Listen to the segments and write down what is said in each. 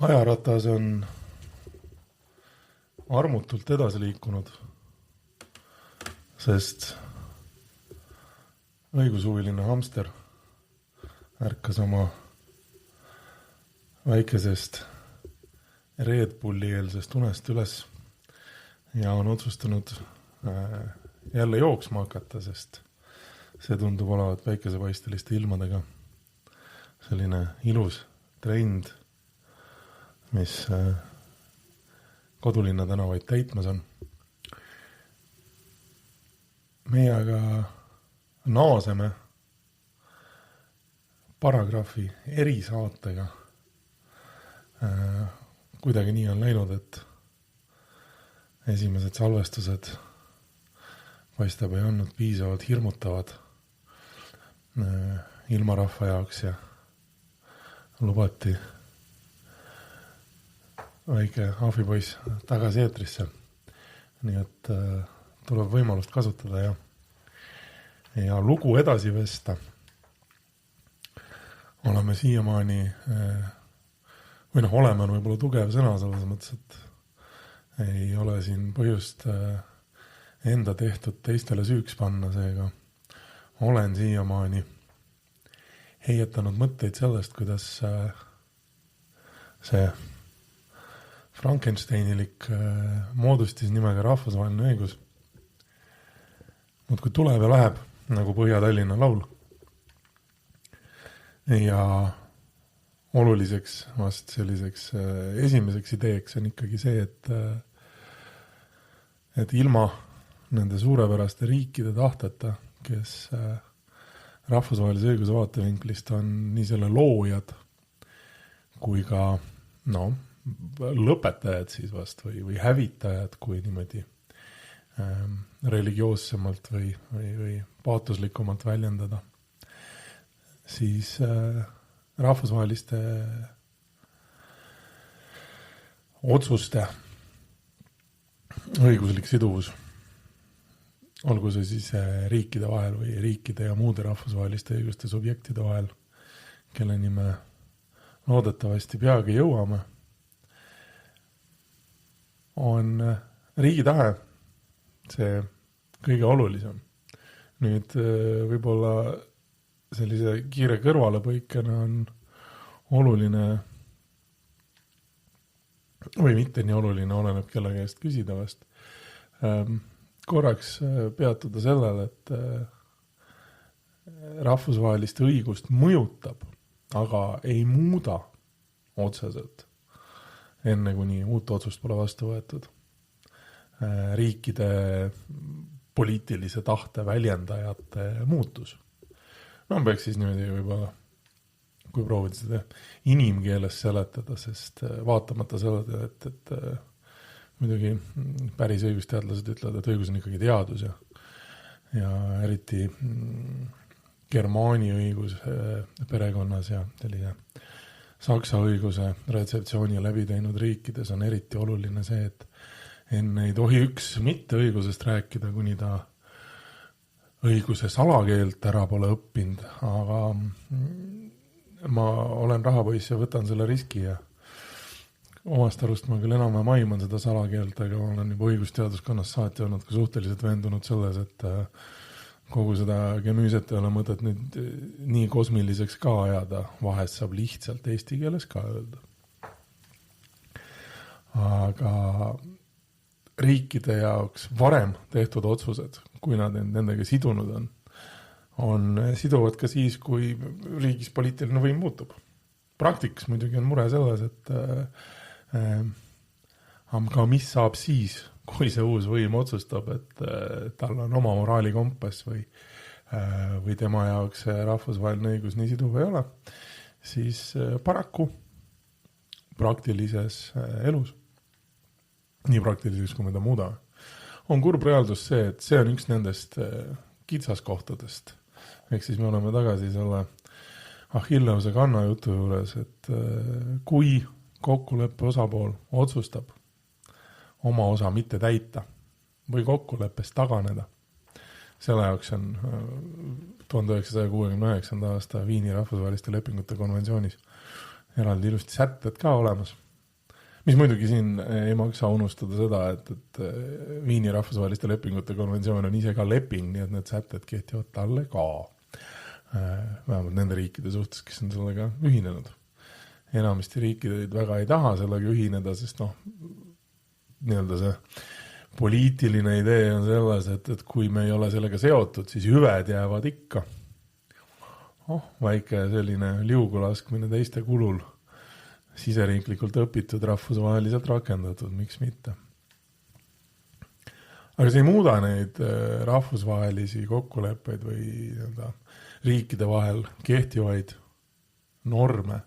Ajaratas on armutult edasi liikunud, sest õigushuviline hamster ärkas oma väikesest Red Bulli eelsest unest üles ja on otsustanud jälle jooksma hakata, sest see tundub olevat päikesepaisteliste ilmadega selline ilus trend, mis kodulinna tänavaid täitmas on. Meie aga naaseme paragrahvi erisaatega. Kuidagi nii on läinud, et esimesed salvestused paistab ei olnud piisavalt hirmutavad ilmarahva jaoks ja lubati väike ahvipoiss tagasi eetrisse. Nii et tuleb võimalust kasutada ja lugu edasi vesta. Oleme siiamaani, oleme on võib-olla tugev sõna selles mõttes, et ei ole siin põhjust enda tehtud teistele süüks panna, seega olen siiamaani heietanud mõtteid sellest, kuidas see Frankensteinilik moodustis nimega rahvusvaheline õigus muudkui tuleb ja läheb nagu Põhja-Tallinna laul. Ja oluliseks vast selliseks esimeseks ideeks on ikkagi see, et ilma nende suurepäraste riikide tahteta, kes rahvusvahelise õiguse vaatevinklist on nii selle loojad kui ka lõpetajad siis vast või hävitajad, kui niimoodi religioossemalt või paatoslikumalt väljendada, siis rahvusvaheliste otsuste õiguslik siduvus, olgu see siis riikide vahel või riikide ja muude rahvusvaheliste õiguste subjektide vahel, kelleni me loodetavasti peagi jõuame, on riigi tahe see kõige olulisem. Nüüd võib-olla sellise kiire kõrvalepõikena on oluline või mitte nii oluline, oleneb kelle käest küsida vast. Korraks peatuda sellel, et rahvusvahelist õigust mõjutab, aga ei muuda otseselt, enne kuni uut otsust pole vastu võetud. Riikide poliitilise tahte väljendajate muutus. Peaks siis niimoodi võib-olla, kui proovida seda inimkeeles seletada, sest vaatamata sellele, et muidugi päris õigusteadlased ütlevad, et õigus on ikkagi teadus ja eriti germaani õigus perekonnas ja sellise saksa õiguse retseptsiooni läbi teinud riikides on eriti oluline see, et enne ei tohi üks mitte õigusest rääkida, kuni ta õiguse salakeelt ära pole õppinud, aga ma olen rahapoiss ja võtan selle riski ja omast arust ma küll enam aiman seda salakeelt, aga olen juba õigusteaduskonnas saati olnud ka suhteliselt veendunud selles, et kogu seda gemüüset ei ole mõtet nüüd nii kosmiliseks ka ajada, vahest saab lihtsalt eesti keeles ka öelda. Aga riikide jaoks varem tehtud otsused, kui nad nendega sidunud on siduvad ka siis, kui riigis poliitiline võim muutub. Praktikas muidugi on mure selles, et ka mis saab siis, kui see uus võim otsustab, et tal on oma moraalikompass või tema jaoks rahvusvaheline õigus nii siduv ei ole, siis paraku praktilises elus, nii praktilises kui mida muuda, on kurb reaalsus see, et see on üks nendest kitsaskohtadest. Ehk siis me oleme tagasi selle Achilleuse kanna jutu juures, et kui kokkuleppe osapool otsustab oma osa mitte täita või kokkuleppest taganeda. Selle jaoks on 1969. aasta Viini rahvusvaheliste lepingute konventsioonis eraldi ilusti sätted ka olemas, mis muidugi siin ei maksa unustada seda, et Viini rahvusvaheliste lepingute konventsioon on ise ka leping, nii et need sätted kehtivad talle ka. Vähemalt nende riikide suhtes, kes on sellega ühinenud. Enamasti riikid väga ei taha sellega ühineda, sest nii-öelda see poliitiline idee on selles, et kui me ei ole sellega seotud, siis hüved jäävad ikka. Väike selline liugu laskmine teiste kulul, siseriiklikult õpitud, rahvusvaheliselt rakendatud, miks mitte. Aga see ei muuda neid rahvusvahelisi kokkuleppeid või riikide vahel kehtivaid norme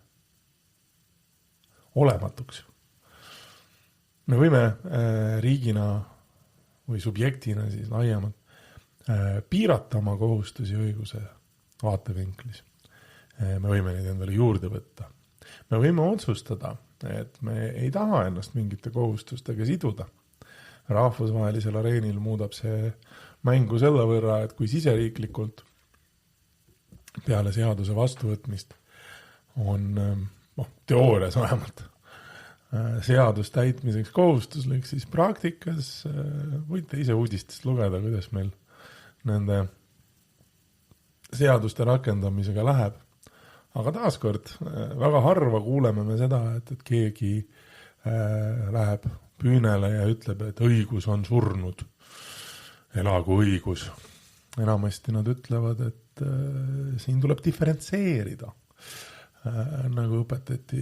olematuks. Me võime riigina või subjektina siis laiemalt piirata oma kohustusi õiguse vaatevinklis. Me võime neid endale juurde võtta. Me võime otsustada, et me ei taha ennast mingite kohustustega siduda. Rahvusvahelisel areenil muudab see mängu selle võrra, et kui siseriiklikult peale seaduse vastuvõtmist on teoorias vähemalt seadus täitmiseks kohustuslik, siis praktikas võite ise uudistest lugeda, kuidas meil nende seaduste rakendamisega läheb. Aga taaskord, väga harva kuuleme me seda, et keegi läheb püünele ja ütleb, et õigus on surnud. Elagu õigus. Enamasti nad ütlevad, et siin tuleb diferentseerida. Nagu õpetati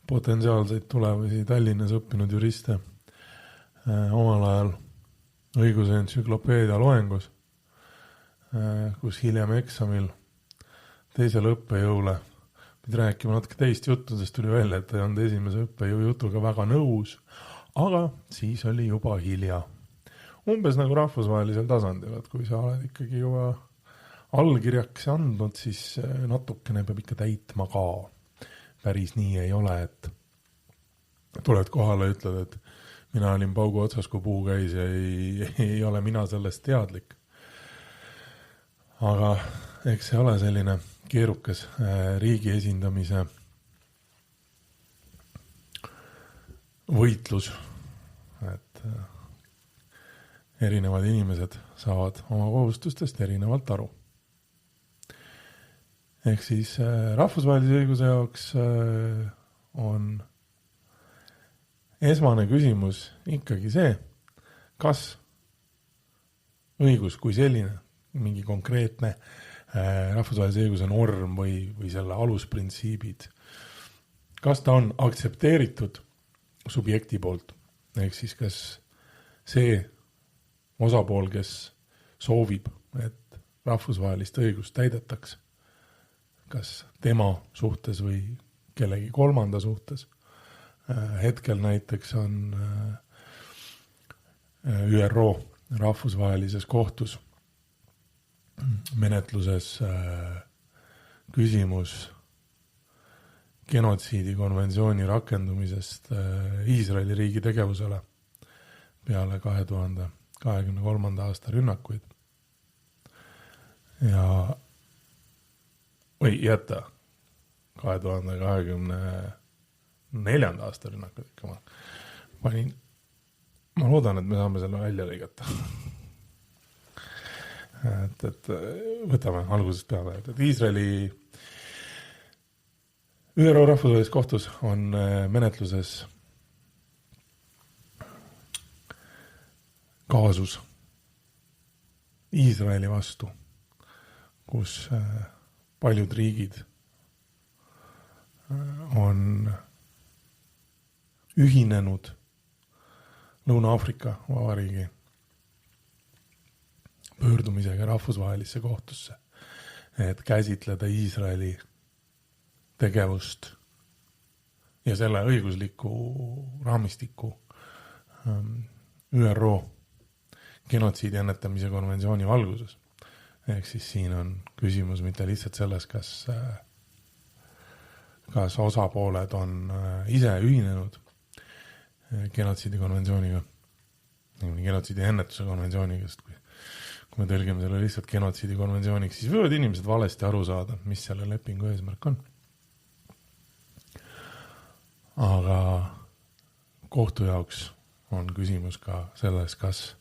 potentsiaalseid tulevasi Tallinnas õppinud juriste omal ajal õiguse entsüklopeedia loengus, kus hiljem eksamil teisele õppejõule pidi rääkima natuke teist juttu, sest tuli välja, et ta ei olnud esimese õppejõu jutuga väga nõus, aga siis oli juba hilja. Umbes nagu rahvusvahelisel tasandil, et kui sa oled ikkagi juba allkirjaks andnud, siis natukene peab ikka täitma ka. Päris nii ei ole, et tuled kohale ja ütled, et mina olin paugu otsas, kui puu käis ja ei ole mina sellest teadlik. Aga eks see ole selline keerukas riigi esindamise võitlus, et erinevad inimesed saavad oma kohustustest erinevalt aru. Ehk siis rahvusvahelise õiguse jaoks on esmane küsimus ikkagi see, kas õigus kui selline, mingi konkreetne rahvusvahelise õiguse norm või selle alusprintsiibid, kas ta on aktsepteeritud subjekti poolt, ehk siis kas see osapool, kes soovib, et rahvusvahelist õigust täidetaks, kas tema suhtes või kellegi kolmanda suhtes. Hetkel näiteks on ÜRO rahvusvahelises kohtus menetluses küsimus genotsiidi konventsiooni rakendumisest Iisraeli riigi tegevusele peale 2023. aasta rünnakuid. Ja või jätta 2024. aasta rünnakud ikka ma loodan, et me saame selle välja lõigata. et võtame algusest peale, et Iisraeli ÜRO rahvusvahelises kohtus on menetluses kaasus Iisraeli vastu, kus paljud riigid on ühinenud Lõuna-Aafrika Vabariigi pöördumisega rahvusvahelisse kohtusse, et käsitleda Iisraeli tegevust ja selle õigusliku raamistiku ÜRO genotsiidi ennetamise konventsiooni valguses. Ehk siis siin on küsimus mitte lihtsalt selles, kas osapooled on ise ühinenud genotsiidi konventsiooniga, genotsiidi ennetuse konventsiooniga, sest kui me tõlgime selle lihtsalt genotsiidi konventsiooniks, siis võivad inimesed valesti aru saada, mis selle lepingu eesmärk on. aga kohtu jaoks on küsimus ka selles, kas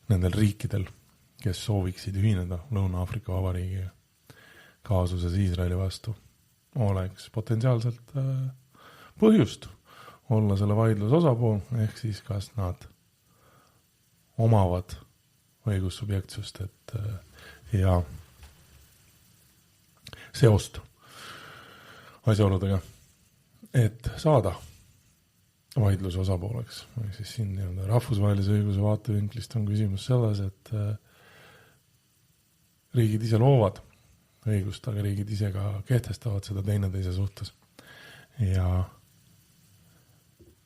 nendel riikidel, kes sooviksid ühineda Lõuna-Aafrika Vabariigiga kaasuses Iisraeli vastu, oleks potentsiaalselt põhjust olla selle vaidluse osapool, ehk siis kas nad omavad õigussubjektsust ja seost asjaoludega, et saada vaidluse osapooleks. Siis siin rahvusvahelise õiguse vaatevinklist on küsimus selles, et riigid ise loovad õigust, aga riigid ise ka kehtestavad seda teineteise suhtes. Ja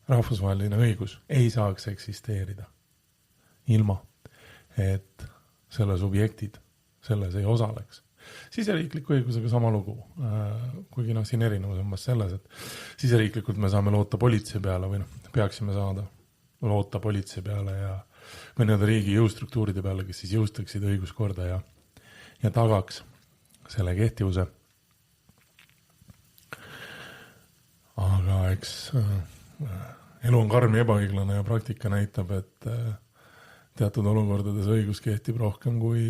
rahvusvaheline õigus ei saaks eksisteerida ilma, et selle subjektid selles ei osaleks. Siseriikliku õigusega sama lugu, kuigi siin erinevus on selles, et siseriiklikult me saame loota politsei peale või peaksime saada loota politsei peale või riigi jõustruktuuride peale, kes siis jõustaksid õiguskorda ja tagaks selle kehtivuse. Aga eks elu on karm ja ebaõiglane ja praktika näitab, et teatud olukordades õigus kehtib rohkem kui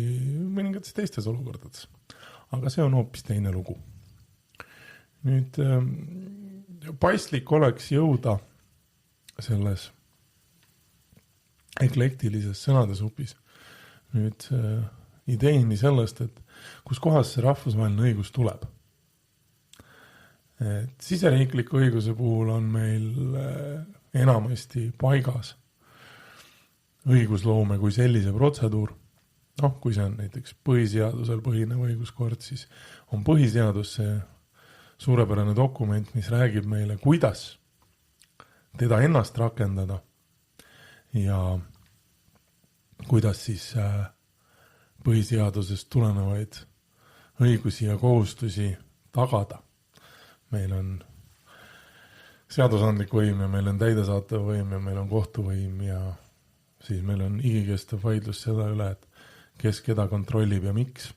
mõningates teistes olukordades. Aga see on hoopis teine lugu. Nüüd paistlik oleks jõuda selles eklektilises sõnadesupis nüüd ideeni sellest, et kus kohas see rahvusvaheline õigus tuleb. Siseriikliku õiguse puhul on meil enamasti paigas õigusloome kui sellise protseduur. Kui see on näiteks põhiseadusel põhinev õiguskord, siis on põhiseadus see suurepärane dokument, mis räägib meile, kuidas teda ennast rakendada ja kuidas siis põhiseadusest tulenevaid õigusi ja kohustusi tagada. Meil on seadusandlik võim ja meil on täidesaatev võim ja meil on kohtuvõim ja siis meil on igikestev vaidlus seda üle, et kes keda kontrollib ja miks.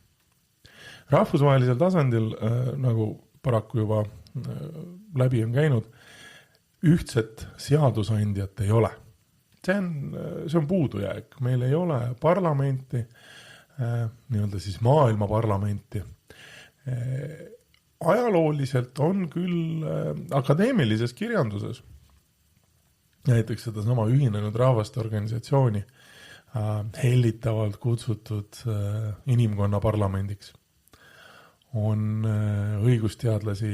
Rahvusvahelisel tasandil, nagu paraku juba läbi on käinud, ühtset seadusandjat ei ole. See on puudujääk. Meil ei ole parlamenti, nii-öelda siis maailma parlamenti. Ajalooliselt on küll akadeemilises kirjanduses, näiteks seda sama ühinenud rahvaste organisatsiooni hellitavalt kutsutud inimkonna parlamendiks. On õigusteadlasi,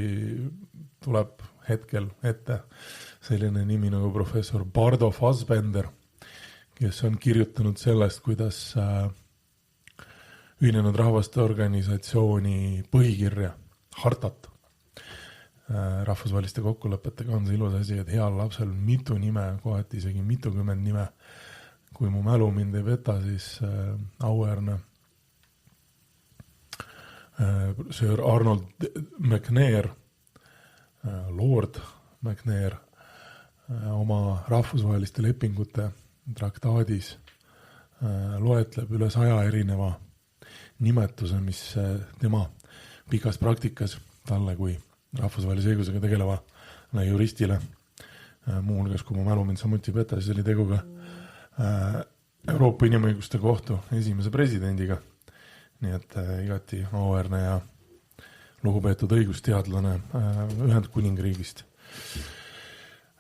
tuleb hetkel ette selline nimi nagu professor Bardo Fassbender, kes on kirjutanud sellest, kuidas ühinenud rahvaste organisatsiooni põhikirja, hartat, rahvusvaheliste kokkulepetega on see ilus asi, et heal lapsel mitu nime, kohati isegi 20 nime. Kui mu mälu mind ei veta, siis auväärne Sir Arnold McNair, Lord McNair, oma rahvusvaheliste lepingute traktaadis loetleb üle 100 erineva nimetuse, mis tema pikas praktikas talle kui rahvusvahelise õigusega tegelevale juristile, muuhulgas kui mu mälu mind samuti ei veta, siis oli teguga Euroopa Inimõiguste Kohtu esimese presidendiga. Nii et igati auväärne ja lugupeetud õigusteadlane Ühendkuningriigist.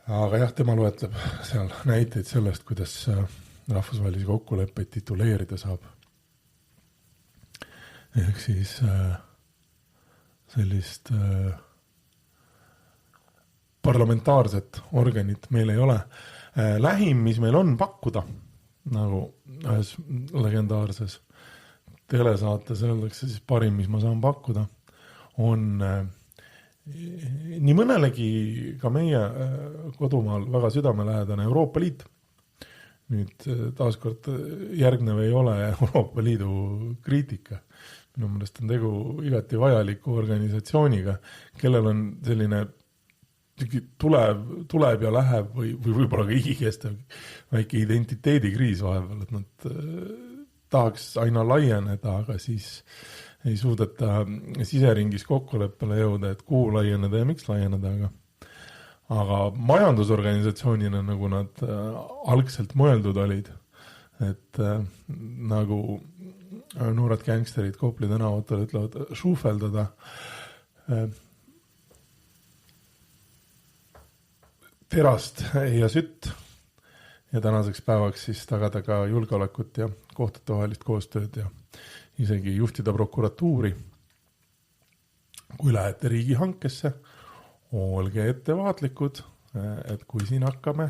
Aga jah, tema loetleb seal näiteid sellest, kuidas rahvusvahelisi kokkuleppeid tituleerida saab. Ehk siis sellist parlamentaarset organit meil ei ole. Lähim, mis meil on pakkuda, nagu ühes legendaarses telesaates öeldakse, siis parim, mis ma saan pakkuda, on nii mõnelegi ka meie kodumaal väga südamelähedane Euroopa Liit. Nüüd taaskord järgnev ei ole Euroopa Liidu kriitika. Minu mõelest on tegu igati vajaliku organisatsiooniga, kellel on selline tuleb ja läheb või võib-olla ka igikestev väike identiteedikriis vahepeal, et nad tahaks aina laieneda, aga siis ei suudeta siseringis kokkuleppele jõuda, et kuhu laieneda ja miks laieneda, aga majandusorganisatsioonina, nagu nad algselt mõeldud olid, et nagu noored gängsterid Kopli tänavatel ütlevad, šuufeldada terast ja sütt ja tänaseks päevaks siis tagada ka julgeolekut ja kohtutevahelist koostööd ja isegi juhtida prokuratuuri. Kui lähete riigihankesse, olge ettevaatlikud, et kui siin hakkame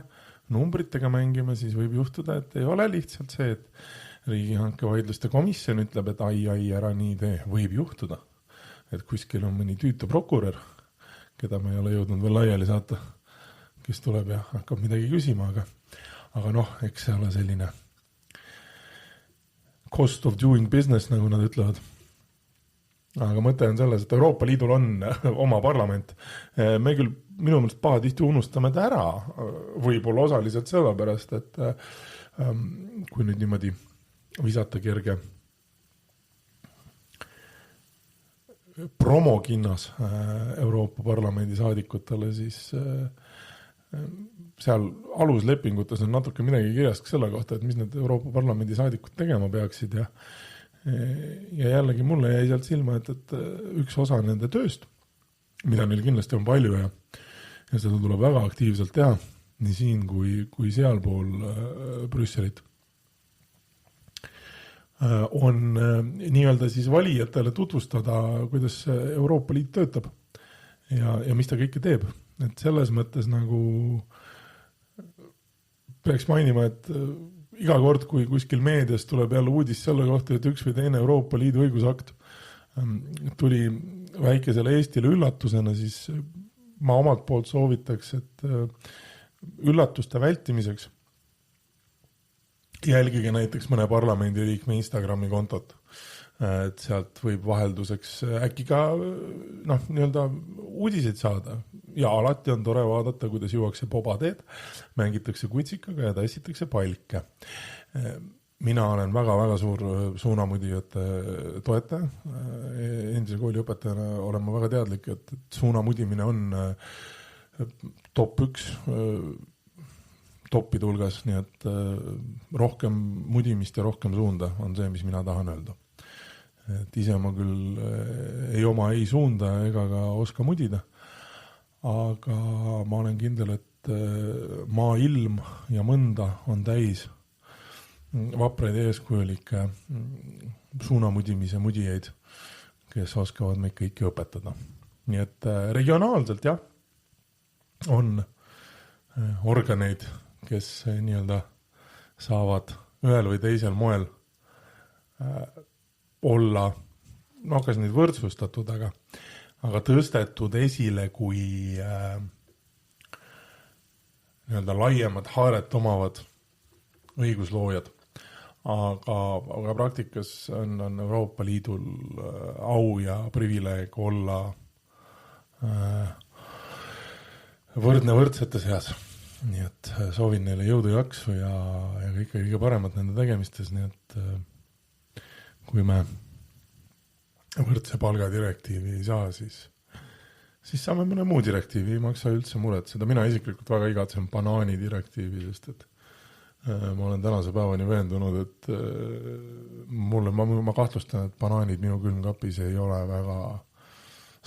numbritega mängima, siis võib juhtuda, et ei ole lihtsalt see, et riigihanke vaidluste komisjon ütleb, et ai, ära nii tee. Võib juhtuda, et kuskil on mõni tüütu prokurör, keda me ei ole jõudnud veel laiali saata, kes tuleb ja hakkab midagi küsima, aga noh, eks see ole selline cost of doing business, nagu nad ütlevad. Aga mõte on selles, et Euroopa Liidul on oma parlament. Me küll minu mõelest pahatihti unustame ta ära, võib-olla osaliselt sellepärast, et kui nüüd niimoodi visata kerge promokinnas Euroopa Parlamendi saadikutele, siis seal aluslepingutes on natuke midagi kirjas selle kohta, et mis need Euroopa Parlamendi saadikud tegema peaksid ja jällegi mulle jäi sealt silma, et üks osa nende tööst, mida neil kindlasti on palju ja seda tuleb väga aktiivselt teha, nii siin kui sealpool Brüsselit, on nii-öelda siis valijatele tutvustada, kuidas Euroopa Liit töötab ja mis ta kõike teeb. Et selles mõttes nagu peaks mainima, et iga kord, kui kuskil meedias tuleb jälle uudis selle kohta, et üks või teine Euroopa Liidu õigusakt tuli väikesele Eestile üllatusena, siis ma omalt poolt soovitaks, et üllatuste vältimiseks jälgige näiteks mõne parlamendiliikme Instagrami kontot. Et sealt võib vahelduseks äkki ka nii-öelda uudiseid saada ja alati on tore vaadata, kuidas juuakse pobateed, mängitakse kutsikaga ja tassitakse palke. Mina olen väga-väga suur suunamudijate toetaja. Endise kooliõpetajana olen ma väga teadlik, et suunamudimine on top 1 toppide hulgas, nii et rohkem mudimist ja rohkem suunda on see, mis mina tahan öelda. Et ise ma küll ei oma ei suunda ega ka oska mudida, aga ma olen kindel, et maailm ja mõnda on täis vapraid eeskujulikke suunamudimise mudijaid, kes oskavad meid kõiki õpetada. Nii et regionaalselt jah, on organeid, kes nii-öelda saavad ühel või teisel moel olla, kas neid võrdsustatud, aga tõstetud esile kui nii-öelda laiemad haaret omavad õigusloojad. Aga praktikas on Euroopa Liidul au ja privileeg olla võrdne võrdsete seas. Nii et soovin neile jõudu jaksu ja kõige paremat nende tegemistes, nii et kui me võrdse palga direktiivi ei saa, siis saame mõne muu direktiivi, ei maksa üldse muretseda. Mina isiklikult väga igatsen banaani direktiivi, sest et ma olen tänase päevani veendunud, et ma kahtlustan, et banaanid minu külmkapis ei ole väga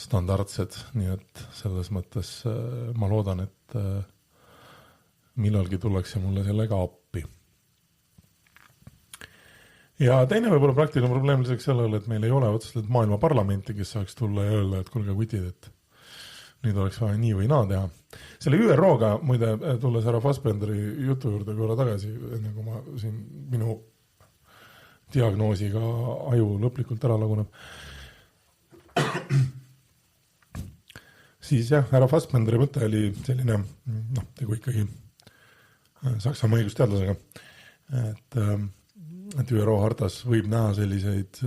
standardsed, nii et selles mõttes ma loodan, et millalgi tullakse mulle sellega appi. Ja teine võib-olla praktiline probleem lisaks sellele, et meil ei ole otseselt maailma parlamenti, kes saaks tulla ja öelda, et kuulge kutid, et nüüd oleks vaja nii või naa teha. Selle ÜRO-ga, muide, tulles härra Fassbenderi jutu juurde korra tagasi, enne kui ma siin minu diagnoosiga aju lõplikult ära laguneb, siis jah, härra Fassbenderi mõte oli selline, tegu ikkagi Saksamaa õigusteadlasega, et ÜRO hartas võib näha selliseid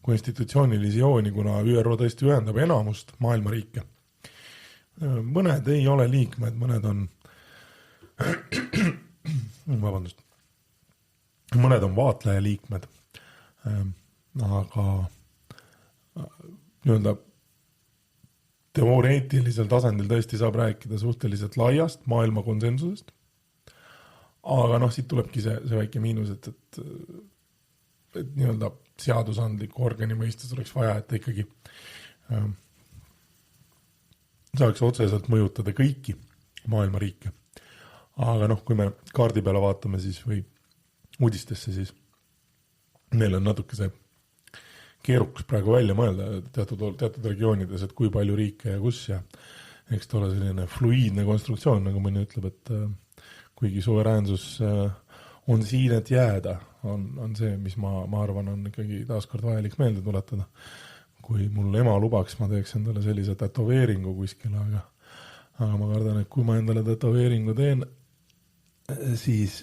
konstitutsioonilisi jooni, kuna ÜRO tõesti ühendab enamust maailma riike. Mõned ei ole liikmed, mõned on mõned on vaatleja liikmed, aga nii-öelda teoreetilisel tasandil tõesti saab rääkida suhteliselt laiast maailma konsensusest, aga noh, siit tulebki see väike miinus, et nii-öelda seadusandliku organi mõistes oleks vaja, et ta ikkagi saaks otseselt mõjutada kõiki maailma riike. Aga noh, kui me kaardi peale vaatame siis või uudistesse, siis meil on natuke see keerukas praegu välja mõelda teatud regioonides, et kui palju riike ja kus ja eks ta ole selline fluiidne konstruktsioon, nagu mõni ütleb, et kuigi suveräänsus on siin, et jääda, on see, mis ma arvan, on ikkagi taaskord vajalik meelde tuletada. Kui mul ema lubaks, ma teeks endale sellise tätoveeringu kuskil, aga ma kardan, et kui ma endale tätoveeringu teen, siis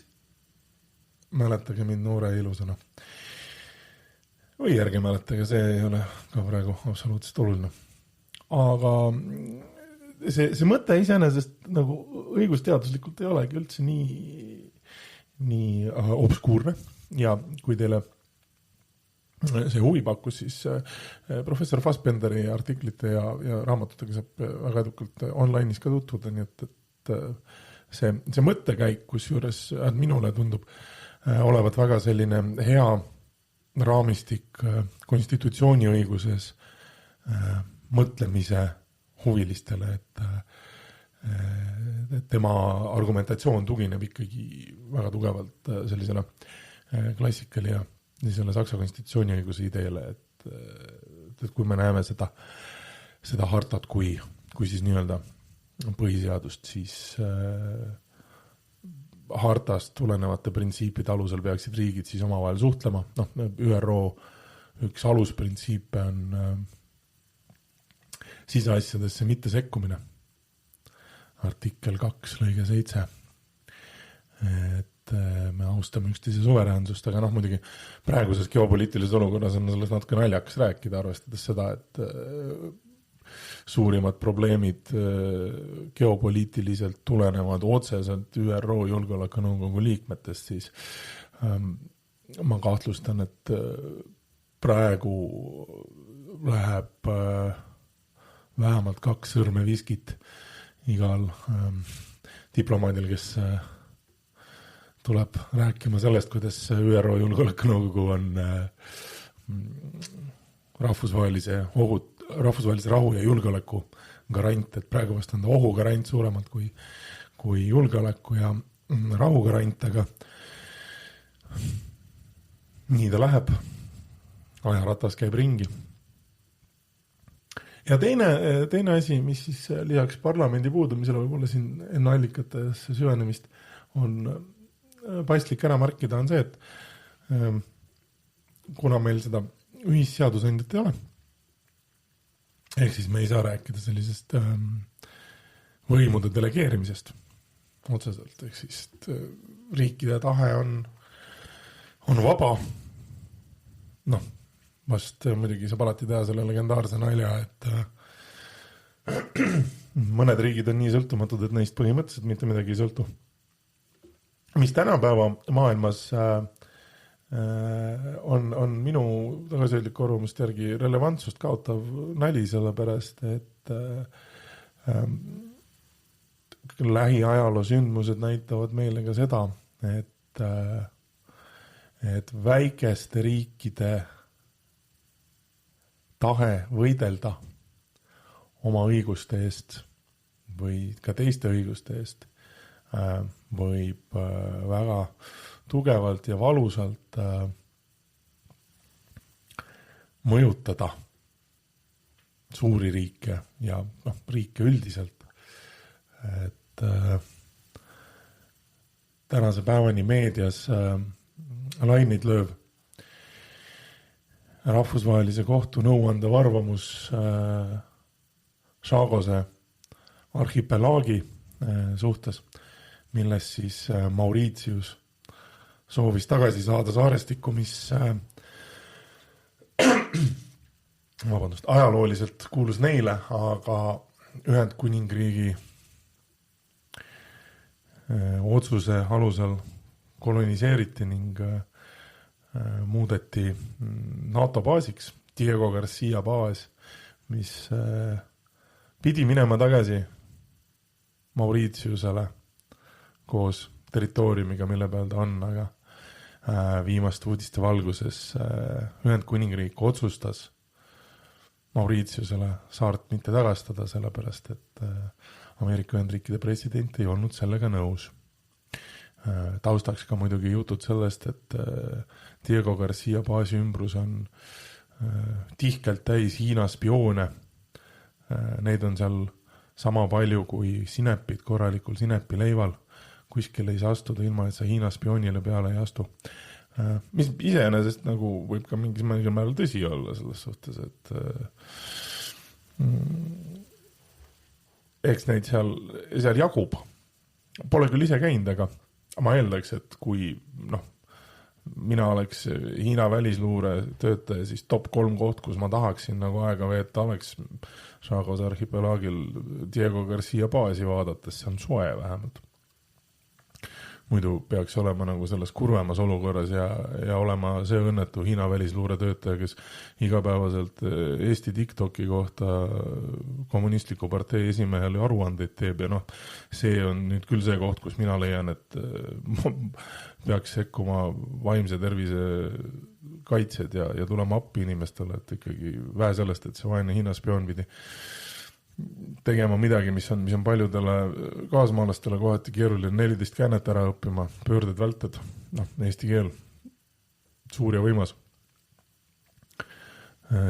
mäletage mind noore ilusana. Või ärge mäletage, see ei ole ka praegu absoluutselt oluline. Aga see mõte iseenesest nagu õigusteaduslikult ei olegi üldse nii obskuurne ja kui teile see huvi pakkus, siis professor Fassbenderi artiklite ja raamatutega saab väga edukalt online'is ka tutvuda, nii et see mõttekäik, kusjuures minule tundub olevat väga selline hea raamistik konstitutsiooniõiguses mõtlemise huvilistele, et tema argumentatsioon tugineb ikkagi väga tugevalt sellisele klassikali ja selle Saksa konstitutsiooniõiguse ideele, et kui me näeme seda hartat kui siis nii-öelda põhiseadust, siis hartast tulenevate printsiipide alusel peaksid riigid siis omavahel suhtlema. Noh, ÜRO üks alusprintsiipe on siseasjadesse mitte sekkumine. Artikkel 2 lõige 7. Et me austame üksteise suveräänsust, aga noh, muidugi praeguses geopoliitilises olukorras on sellest natuke naljakas rääkida, arvestades seda, et suurimad probleemid geopoliitiliselt tulenevad otseselt ÜRO Julgeolekunõukogu liikmetest, siis ma kahtlustan, et praegu läheb vähemalt 2 sõrme viskit igal diplomaadil, kes tuleb rääkima sellest, kuidas ÜRO Julgeolekunõukogu on rahvusvahelise rahu ja julgeoleku garant, et praegu vast on ta ohu garant suuremalt kui julgeoleku ja rahu garant, aga nii ta läheb. Ajaratas käib ringi. Ja teine asi, mis siis lisaks parlamendi puudumisele võib-olla siin enne allikatesse süvenemist on paslik ära märkida, on see, et kuna meil seda ühisseadusandjat ei ole, ehk siis me ei saa rääkida sellisest võimude delegeerimisest otseselt, ehk siis riikide tahe on vaba. Noh, vast muidugi saab alati teha selle legendaarse nalja, et mõned riigid on nii sõltumatud, et neist põhimõtteliselt mitte midagi ei sõltu. Mis tänapäeva maailmas on minu tagasihoidliku arvamust järgi relevantsust kaotav nali, sellepärast, et lähiajaloo sündmused näitavad meile ka seda, et väikeste riikide tahe võidelda oma õiguste eest või ka teiste õiguste eest võib väga tugevalt ja valusalt mõjutada suuri riike ja riike üldiselt. Et tänase päevani meedias lainid lööb rahvusvahelise kohtu nõuandev arvamus Chagose arhipelaagi suhtes, milles siis Mauritius soovis tagasi saada saarestikku, mis ajalooliselt kuulus neile, aga Ühendkuningriigi otsuse alusel koloniseeriti ning muudeti NATO baasiks, Diego Garcia baas, mis pidi minema tagasi Mauritiusele koos territooriumiga, mille peal ta on, aga viimaste uudiste valguses Ühendkuningriik otsustas Mauritiusele saart mitte tagastada, sellepärast et Ameerika Ühendriikide president ei olnud sellega nõus. Taustaks ka muidugi jutud sellest, et Diego Garcia baasi ümbrus on tihkelt täis Hiina spioone. Neid on seal sama palju kui sinepid korralikul sinepileival. Kuskil ei saa astuda ilma, et sa Hiina spioonile peale ei astu. Mis iseenesest nagu võib ka mingis määral tõsi olla selles suhtes, et eks neid seal jagub. Pole küll ise käinud, aga ma eeldaks, et kui mina oleks Hiina välisluure töötaja, siis top 3 koht, kus ma tahaksin nagu aega veeta, oleks Chagos arhipelaagil Diego Garcia baasi vaadates, see on soe vähemalt. Muidu peaks olema nagu selles kurvemas olukorras ja olema see õnnetu Hiina välisluure töötaja, kes igapäevaselt Eesti TikToki kohta kommunistliku partei esimehele aruandeid teeb ja see on nüüd küll see koht, kus mina leian, et peaks sekkuma vaimse tervise kaitsed ja tulema appi inimestele, et ikkagi vähe sellest, et see vaene Hiina spioon pidi tegema midagi, mis on paljudele kaasmaalastele kohati keeruline 14 käänet ära õppima, pöörded välted, eesti keel, suur ja võimas.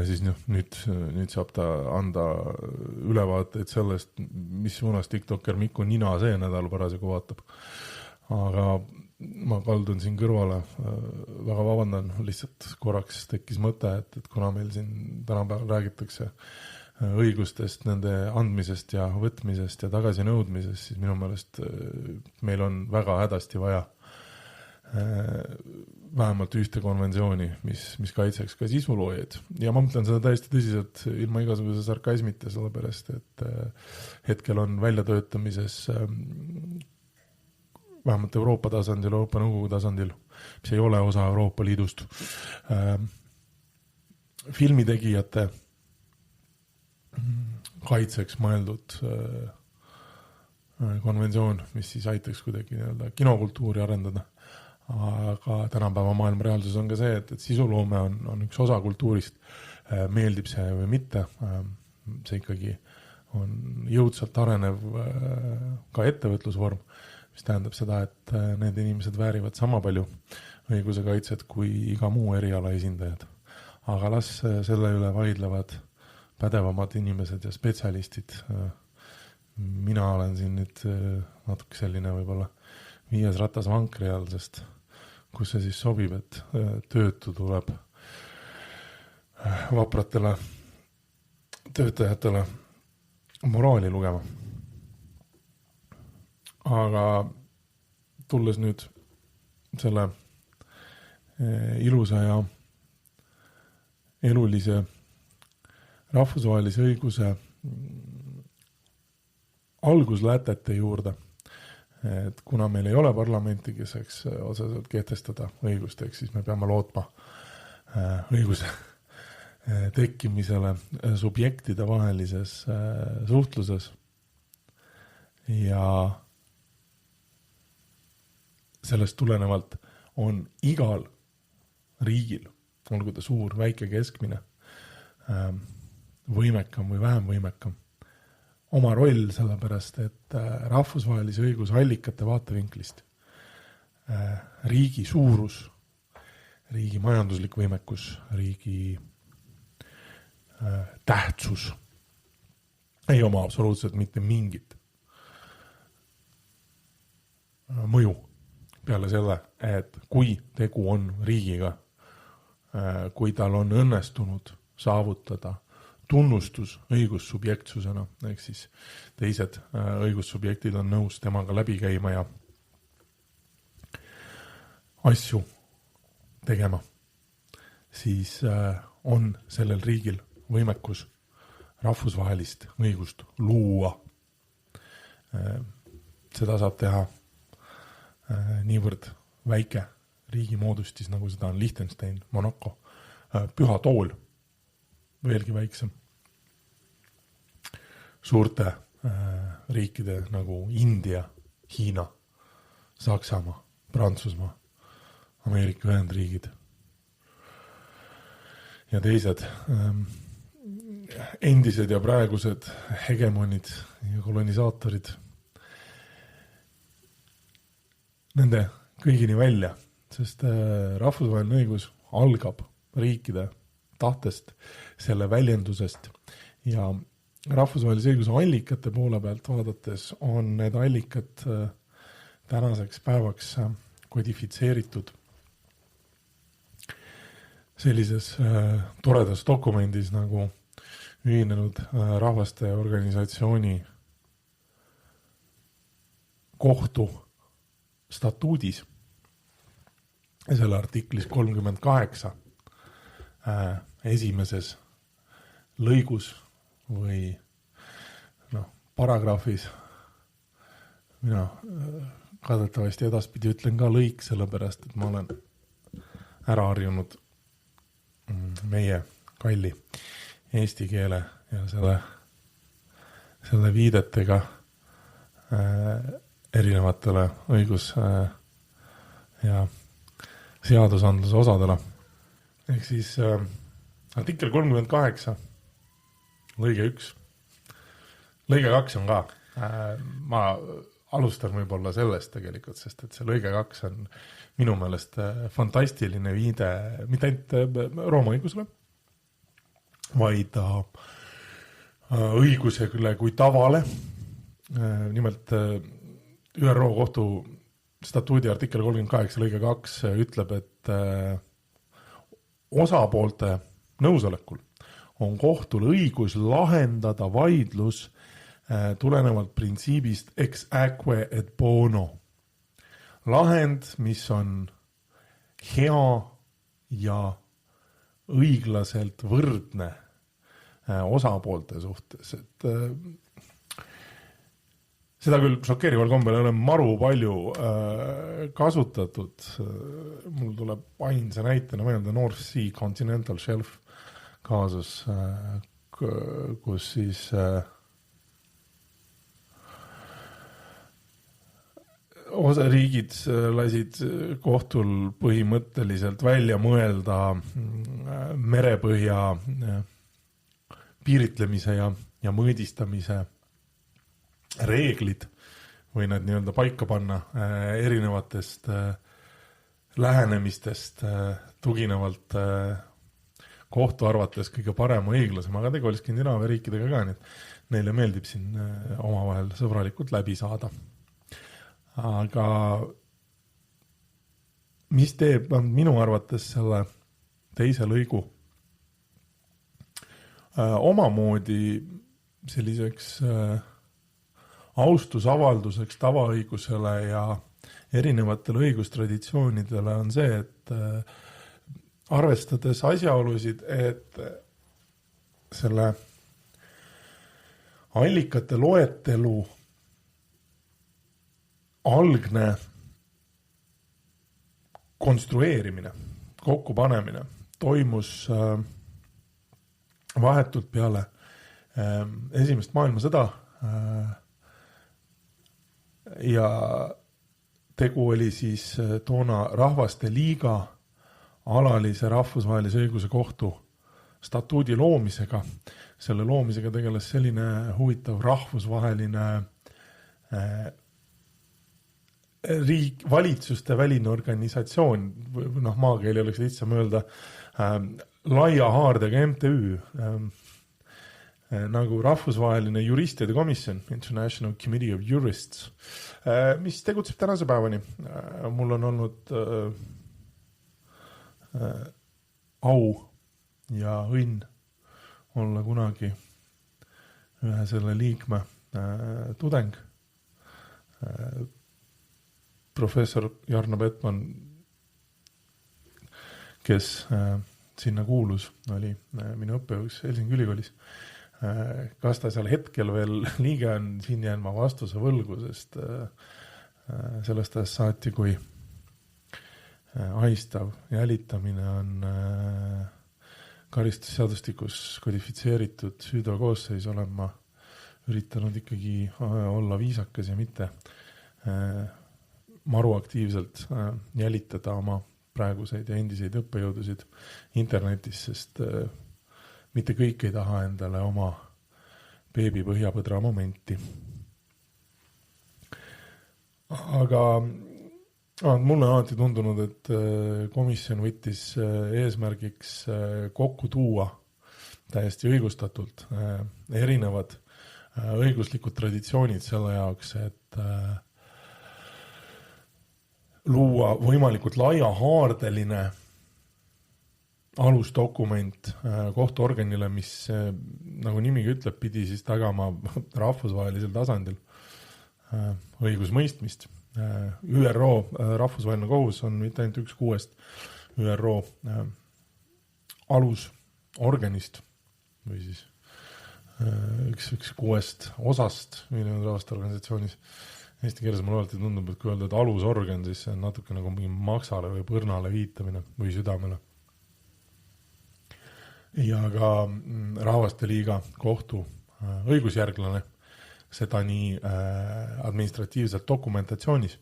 Siis nüüd saab ta anda ülevaateid sellest, mis suunas TikToker Miku Nina see nädal parasjagu vaatab. Aga ma kaldun siin kõrvale, väga vabandan, lihtsalt korraks tekkis mõte, et kuna meil siin tänapäeval räägitakse õigustest, nende andmisest ja võtmisest ja tagasi nõudmisest, siis minu meelest meil on väga hädasti vaja vähemalt ühte konventsiooni, mis kaitseks ka sisuloojaid. Ja ma mõtlen seda täiesti tõsiselt ilma igasuguse sarkasmita, sellepärast, et hetkel on väljatöötamises vähemalt Euroopa tasandil, Euroopa Nõukogu tasandil, mis ei ole osa Euroopa Liidust, filmitegijate kaitseks mõeldud konventsioon, mis siis aitaks kuidagi kinokultuuri arendada. Aga tänapäeva maailma reaalsus on ka see, et sisuloome on üks osa kultuurist, meeldib see või mitte. See ikkagi on jõudsalt arenev ka ettevõtlusvorm, mis tähendab seda, et need inimesed väärivad sama palju õiguse kaitset kui iga muu eriala esindajad. Aga las selle üle vaidlevad pädevamad inimesed ja spetsialistid. Mina olen siin nüüd natuke selline võib-olla 5. ratas vankri all, sest kus see siis sobib, et töötu tuleb vapratele töötajatele moraali lugema. Aga tulles nüüd selle ilusa ja elulise rahvusvahelise õiguse alguslätete juurde, et kuna meil ei ole parlamenti, kes saaks otseselt kehtestada õigust, siis me peame lootma õiguse tekkimisele subjektide vahelises suhtluses ja sellest tulenevalt on igal riigil, olgu ta suur, väike, keskmine, võimekam või vähem võimekam, oma roll sellepärast, et rahvusvahelise õigusallikate vaatevinklist riigi suurus, riigi majanduslik võimekus, riigi tähtsus ei oma absoluutselt mitte mingit mõju peale selle, et kui tegu on riigiga, kui tal on õnnestunud saavutada tunnustus õigussubjektsusena, ehk siis teised õigussubjektid on nõus temaga läbi käima ja asju tegema, siis on sellel riigil võimekus rahvusvahelist õigust luua. Seda saab teha niivõrd väike riigimoodustis, nagu seda on Liechtenstein, Monaco, Püha Tool, veelgi väiksem, suurte riikide nagu India, Hiina, Saksamaa, Prantsusmaa, Ameerika Ühendriigid ja teised endised ja praegused hegemonid ja kolonisaatorid. Nende kõigini välja, sest rahvusvaheline õigus algab riikide tahtest, selle väljendusest ja rahvusvahelise õiguse allikate poole pealt vaadates on need allikad tänaseks päevaks kodifitseeritud sellises toredas dokumendis nagu Ühinenud Rahvaste Organisatsiooni kohtu statuudis ja selle artiklis 38 esimeses lõigus või paragrahvis, mina kardetavasti edaspidi ütlen ka lõik, sellepärast, et ma olen ära harjunud meie kalli eesti keele ja selle viidetega erinevatele õigus- ja seadusandluse osadele. Ehk siis artikkel 38, lõige 1. Lõige 2 on ka. Ma alustan võib-olla sellest tegelikult, sest et see lõige 2 on minu meelest fantastiline viide, mitte ainult Rooma õigusele, vaid õigusele kui tavale. Nimelt ÜRO kohtu statuudi artikkel 38 lõige 2 ütleb, et osapoolte nõusolekul on kohtul õigus lahendada vaidlus tulenevalt printsiibist ex aeque et bono. Lahend, mis on hea ja õiglaselt võrdne osapoolte suhtes, et seda küll šokeerival kombel ei ole maru palju kasutatud. Mul tuleb ainsa näitena meelde North Sea Continental Shelf kaasus, kus siis osariigid lasid kohtul põhimõtteliselt välja mõelda merepõhja piiritlemise ja mõõdistamise reeglid või need nii-öelda paika panna erinevatest lähenemistest tuginevalt kohtu arvates kõige parema õiglasema, aga tegu oli Skandinaavia riikidega ka, nii et neile meeldib siin omavahel sõbralikult läbi saada. Aga mis teeb minu arvates selle teise lõigu omamoodi selliseks austusavalduseks tavaõigusele ja erinevatele õigustraditsioonidele on see, et arvestades asjaolusid, et selle allikate loetelu algne konstrueerimine, kokkupanemine toimus vahetult peale esimest maailmasõda ja tegu oli siis toona Rahvaste Liiga alalise rahvusvahelise õiguse kohtu statuudi loomisega. Selle loomisega tegeles selline huvitav rahvusvaheline valitsuste väline organisatsioon, maakeeli oleks lihtsam öelda laia haardega MTÜ, nagu rahvusvaheline juristide komisjon, International Committee of Jurists, mis tegutseb tänase päevani. Mul on olnud au ja õnn olla kunagi ühe selle liikme tudeng. Professor Jarno Petman, kes sinna kuulus, oli minu õppejõuks Helsingi ülikoolis. Kas ta seal hetkel veel liige on, siin jään ma vastuse võlgu, sest sellest saati, kui ahistav jälitamine on karistusseadustikus kodifitseeritud süüteokoosseis, olen ma üritanud ikkagi olla viisakas ja mitte maru aktiivselt jälitada oma praeguseid ja endiseid õppejõudusid internetis, sest mitte kõik ei taha endale oma beebi põhjapõdra momenti. Aga mulle on alati tundunud, et komisjon võttis eesmärgiks kokku tuua täiesti õigustatult erinevad õiguslikud traditsioonid selle jaoks, et luua võimalikult laiahaardeline alusdokument kohtuorganile, mis nagu nimigi ütleb, pidi siis tagama rahvusvahelisel tasandil õigusmõistmist. ÜRO rahvusvaheline kohus on mitte ainult üks 6 ÜRO alusorganist või siis üks 6 osast ühinenud organisatsioonis. Eesti keeles mulle alati tundub, et kui öelda, et alusorgan, siis see on natuke nagu mingi maksale või põrnale viitamine või südamele. Ja ka Rahvaste Liiga kohtu õigusjärglane, seda nii administratiivselt dokumentatsioonis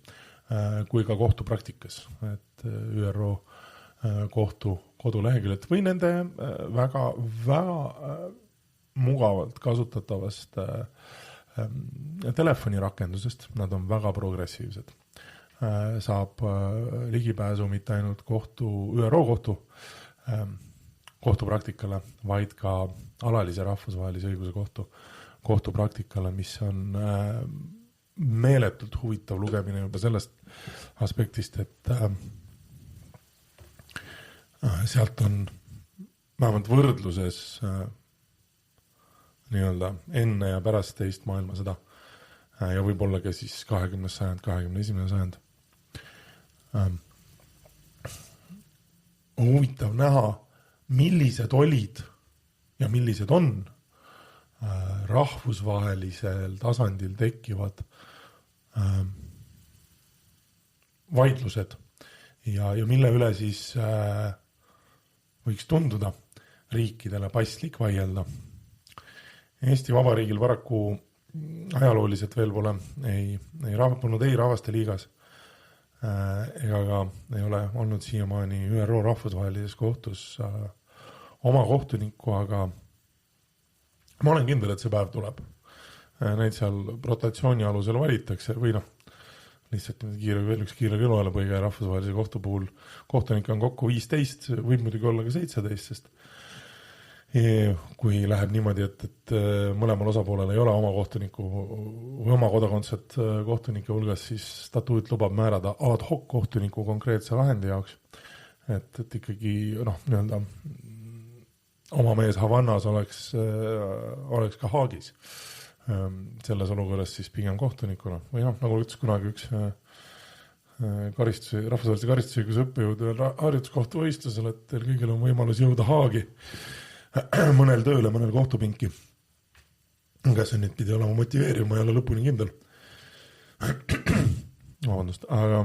kui ka kohtupraktikas, et ÜRO kohtu koduleheküljelt või nende väga, väga mugavalt kasutatavast telefonirakendusest, nad on väga progressiivsed. Saab ligipääsu mitte ainult ÜRO kohtupraktikale, vaid ka alalise rahvusvahelise õiguse kohtupraktikale, mis on meeletult huvitav lugemine juba sellest aspektist, et sealt on vähemalt võrdluses nii-öelda enne ja pärast teist maailmasõda ja võib-olla ka siis 20. sajand, 21. sajand. Huvitav näha, millised olid ja millised on rahvusvahelisel tasandil tekkivad vaidlused ja mille üle siis võiks tunduda riikidele paslik vaielda. Eesti Vabariigil paraku ajalooliselt veel pole polnud ei Rahvaste Liigas ega ka ei ole olnud siiamaani ÜRO rahvusvahelises kohtus oma kohtunikku, aga ma olen kindel, et see päev tuleb. Neid seal rotatsiooni alusel valitakse või lihtsalt veel üks kiire kõlualepõige rahvusvahelise kohtu puhul. Kohtunik on kokku 15, võib muidugi olla ka 17, sest kui läheb niimoodi, et mõlemal osapoolel ei ole oma kohtuniku või oma kodakondset kohtunike hulgas, siis statuut lubab määrada ad hoc kohtuniku konkreetse lahendi jaoks. Et ikkagi nii-öelda oma mees Havannas oleks ka Haagis. Selles olukorras siis pigem kohtunikuna. Või nagu ütles kunagi üks rahvusvahelise karistusõiguse õppejõud harjutuskohtu võistlusel, et teil kõigil on võimalus jõuda Haagi mõnel tööle, mõnel kohtupinki. Kas see nüüd pidi olema motiveeriv, ma ei ole lõpuni kindel. Vabandust, aga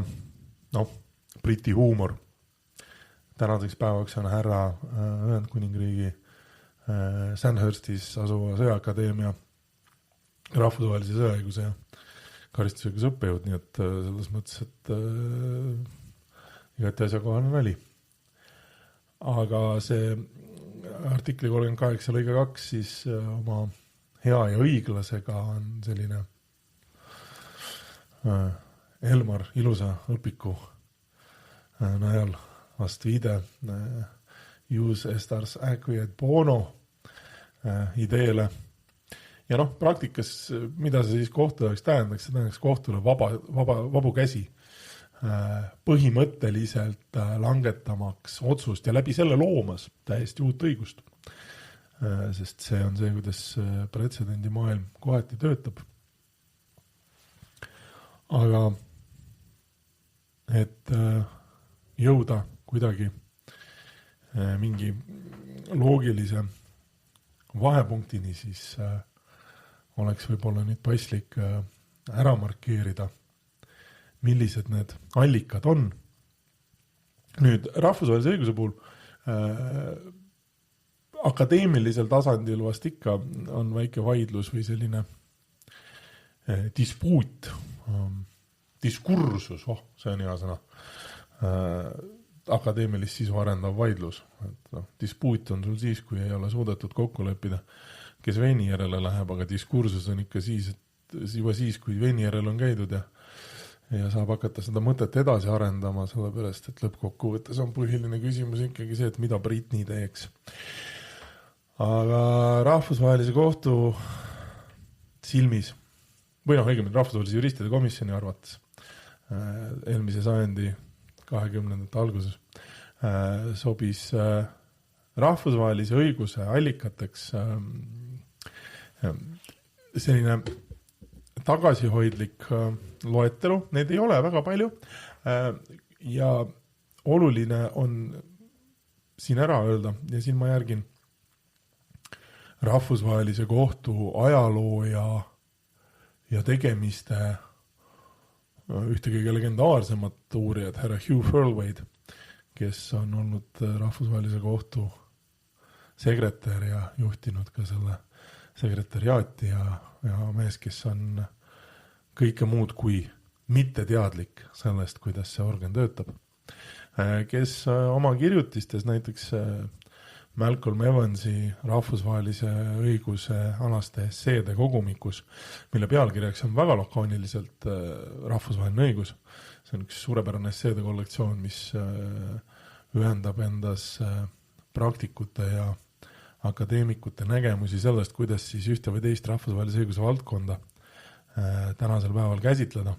Briti huumor. Tänaseks päevaks on härra Ühendkuningriigi Sandhurstis asuva sõjaakadeemia rahvusvahelise sõjaõiguse ja karistusõiguse õppejõud, nii et selles mõttes, et igati asjakohane nali. Aga see artikli 38 lõige 2 siis oma hea ja õiglasega on selline Elmar ilusa õpiku najal vast viide use estars acquiet bono ideele. Ja praktikas, mida see siis kohtu jaoks tähendaks, see tähendaks kohtule vabu käsi põhimõtteliselt langetamaks otsust ja läbi selle loomas täiesti uut õigust. Sest see on see, kuidas pretsedendi maailm kohati töötab. Aga et jõuda kuidagi mingi loogilise vahepunktini, siis oleks võib-olla nüüd paslik ära markeerida, millised need allikad on. Nüüd rahvusvahelise õiguse puhul akadeemilisel tasandil vast ikka on väike vaidlus või selline dispuut, diskursus, see on hea sõna, akadeemilist sisu arendav vaidlus. Et dispuut on sul siis, kui ei ole suudetud kokku leppida, kes veini järele läheb, aga diskursus on ikka juba siis, kui veini järele on käidud ja saab hakata seda mõtet edasi arendama, sellepärast, et lõppkokkuvõttes on põhiline küsimus ikkagi see, et mida Priit nii teeks. Aga rahvusvahelise kohtu silmis, või õigemini rahvusvahelise juristide komisjoni arvates, eelmise sajandi 20. alguses sobis rahvusvahelise õiguse allikateks selline tagasihoidlik loetelu, need ei ole väga palju ja oluline on siin ära öelda ja siin ma järgin rahvusvahelise kohtu ajaloo ja tegemiste ühte kõige legendaarsemat uurijad, härra Hugh Furlwade, kes on olnud rahvusvahelise kohtu sekretär ja juhtinud ka selle sekretariaati ja mees, kes on kõike muud kui mitte teadlik sellest, kuidas see organ töötab. Kes oma kirjutistes näiteks Malcolm Evansi rahvusvahelise õiguse alaste esseede kogumikus, mille pealkirjaks on väga lakaaniliselt rahvusvaheline õigus. See on üks suurepärane esseede kollektsioon, mis ühendab endas praktikute ja akadeemikute nägemusi sellest, kuidas siis ühte või teist rahvusvahelise õiguse valdkonda tänasel päeval käsitleda.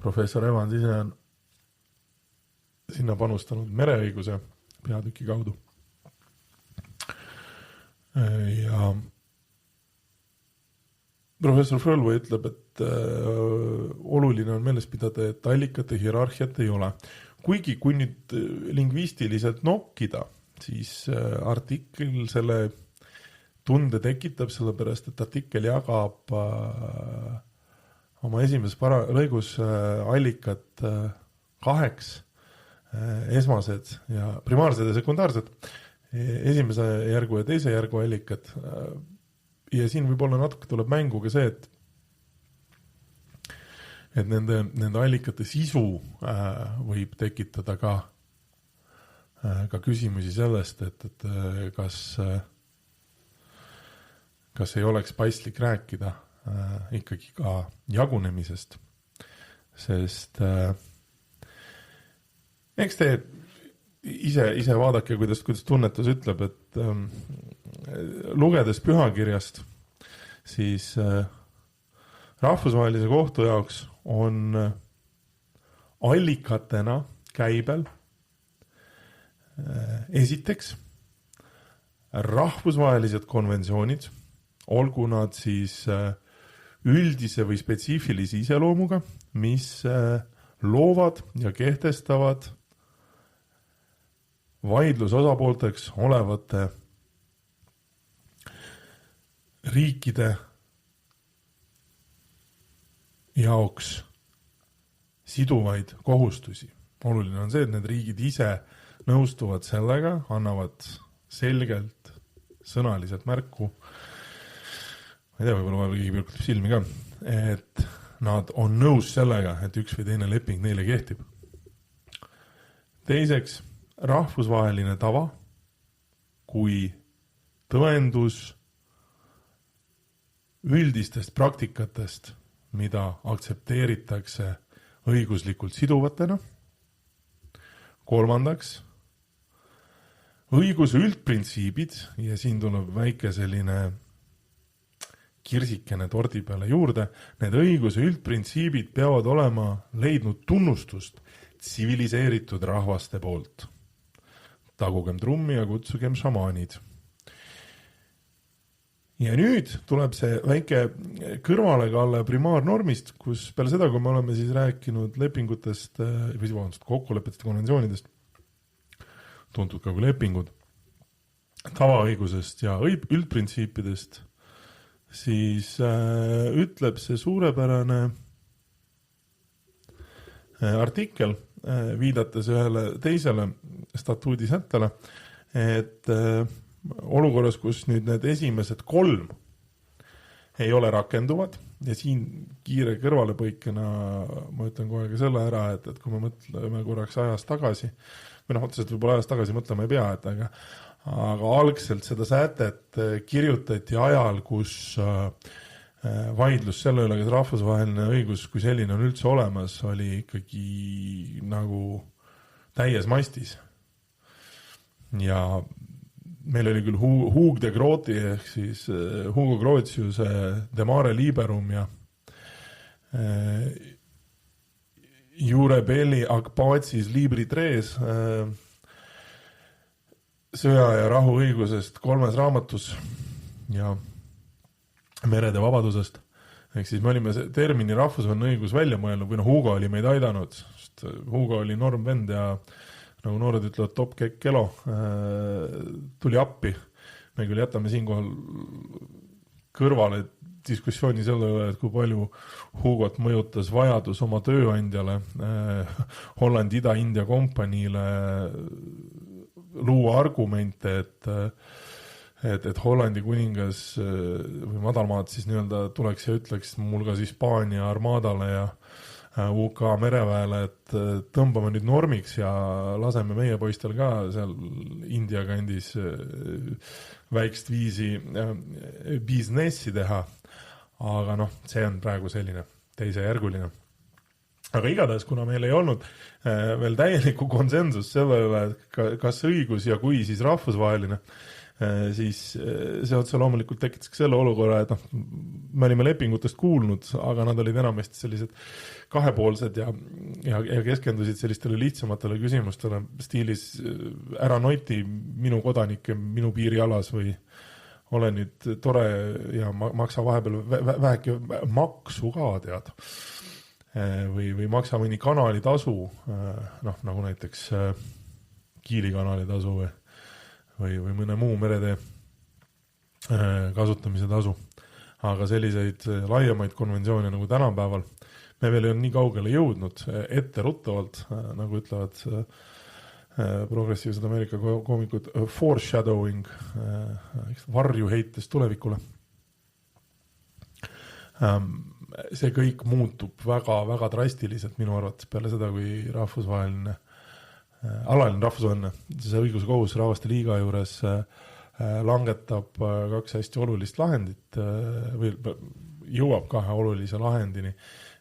Professor Evans ise on sinna panustanud mereõiguse peatüki kaudu. Ja professor Furlway ütleb, et oluline on meeles pidada, et allikate hierarhiat ei ole. Kuigi kui nüüd lingvistiliselt nokkida, siis artikkel selle tunde tekitab, sellepärast, et artikkel jagab oma esimeses lõigus allikat kaheks, esmased ja primaarsed ja sekundaarsed, esimese järgu ja teise järgu allikad. Ja siin võib-olla natuke tuleb mängu ka see, et nende allikate sisu võib tekitada ka küsimusi sellest, et kas ei oleks paslik rääkida ikkagi ka jagunemisest, sest eks te ise vaadake, kuidas tunnetus ütleb, et lugedes pühakirjast, siis rahvusvahelise kohtu jaoks on allikatena käibel esiteks rahvusvahelised konventsioonid, olgu nad siis üldise või spetsiifilise iseloomuga, mis loovad ja kehtestavad vaidlusosapoolteks olevate riikide jaoks siduvaid kohustusi. Oluline on see, et need riigid ise nõustuvad sellega, annavad selgelt sõnaliselt märku, ma ei tea, võib-olla keegi pilkutab silmi ka, et nad on nõus sellega, et üks või teine leping neile kehtib. Teiseks, rahvusvaheline tava kui tõendus üldistest praktikatest, mida aktsepteeritakse õiguslikult siduvatena. Kolmandaks, õiguse üldprintsiibid ja siin tuleb väike selline kirsikene tordi peale juurde. Need õiguse üldprintsiibid peavad olema leidnud tunnustust tsiviliseeritud rahvaste poolt. Tagugem trummi ja kutsugem šamaanid. Ja nüüd tuleb see väike kõrvalekalle primaarnormist, kus peale seda, kui me oleme siis rääkinud lepingutest, kokkulepetest, konventsioonidest, tuntud ka kui lepingud, tavaõigusest ja üldprintsiipidest, siis ütleb see suurepärane artikkel, viidates ühele teisele statuudi sättele, et olukorras, kus nüüd need esimesed 3 ei ole rakenduvad ja siin kiire kõrvalepõikena ma ütlen kohe ka selle ära, et kui me mõtleme korraks ajas tagasi, või otseselt võib-olla ajas tagasi mõtlema ei pea, aga algselt seda sätet kirjutati ajal, kus vaidlus selle üle, kas rahvusvaheline õigus kui selline on üldse olemas, oli ikkagi nagu täies mastis. Ja meil oli küll Hug de Grooti ehk siis Hugo Grotiuse De Mare Liberum ja Jure Belli Ac Pacis Libri Tres sõja ja rahu õigusest 3 raamatus ja merede vabadusest. Ehk siis me olime termini rahvusvaheline õigus välja mõelnud, või Hugo oli meid aidanud, sest Hugo oli normvend ja nagu noored ütlevad, top kelo tuli appi. Me küll jätame siinkohal kõrvale diskussiooni selle üle, et kui palju Hugot mõjutas vajadus oma tööandjale Hollandi Ida-India kompaniile luua argumente, et Hollandi kuningas või madalmaad siis nii-öelda tuleks ja ütleks mulgas Hispaania armaadale ja UK mereväele, et tõmbame nüüd normiks ja laseme meie poistel ka seal India kandis väikest viisi businessi teha. Aga see on praegu selline teisejärguline. Aga igatahes, kuna meil ei olnud veel täielikku konsensus selle üle, kas õigus ja kui siis rahvusvaheline, siis see otse loomulikult tekitas selle olukorra, et me olime lepingutest kuulnud, aga nad olid enamasti sellised kahepoolsed ja keskendusid sellistele lihtsamatele küsimustele stiilis ära noti minu kodanikke minu piirialas või ole nüüd tore ja maksa vahepeal väheke maksu ka tead või maksa mõni kanalitasu, nagu näiteks Kiili kanalitasu või mõne muu meretee kasutamise tasu. Aga selliseid laiemaid konventsioone nagu tänapäeval me veel ei ole nii kaugele jõudnud etteruttavalt, nagu ütlevad progressiivsed Ameerika koomikud foreshadowing, varju heites tulevikule. See kõik muutub väga-väga drastiliselt minu arvates peale seda, kui alaline rahvusvaheline, see õiguse kohus rahvaste liiga juures langetab 2 hästi olulist lahendit või jõuab 2 olulise lahendini.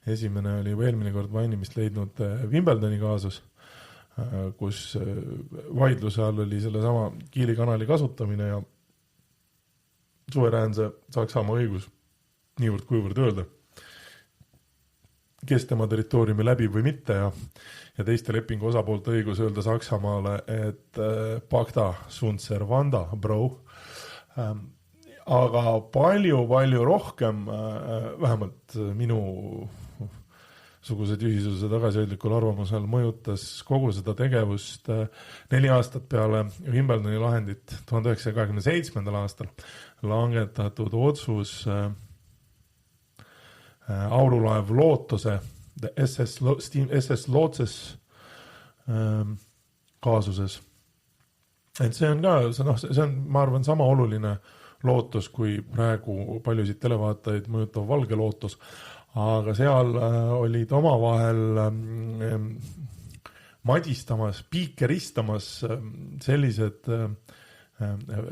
Esimene oli eelmine kord mainimist leidnud Wimbledoni kaasus, kus vaidluse all oli selle sama Kiili kanali kasutamine ja suveräänse Saksamaa õigus niivõrd kuivõrd öelda, kes tema territooriumi läbib või mitte ja teiste lepingu osapoolte õigus öelda Saksamaale, et pacta sunt servanda, bro. Aga palju rohkem, vähemalt minu suguse tühisuse tagasihoidlikul arvamusel mõjutas kogu seda tegevust 4 aastat peale Wimbledoni lahendit 1927. aastal langetatud otsus aurulaev Lootuse, SS Lootses kaasuses. Et see on ka, see on, ma arvan, sama oluline lootus, kui praegu paljusid televaatajaid mõjutav valge lootus, aga seal olid omavahel madistamas, piikeristamas sellised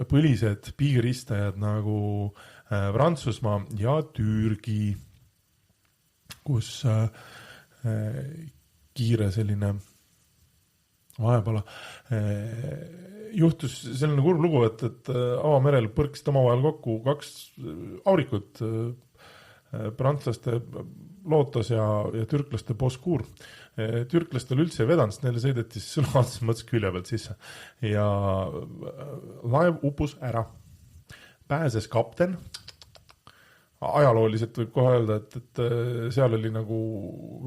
põlised piigeristajad nagu Prantsusmaa ja Türgi, kus kiire selline vahepeala juhtus selline kurb lugu, et avamerel põrksid omavahel kokku 2 aurikut, prantslaste Lootos ja türklaste Boskuur. Türklastel üldse ei vedanud, sest neile sõideti sõnades mõttes külje pealt sisse ja laev upus ära. Pääses kapten. Ajalooliselt võib kohe öelda, et seal oli nagu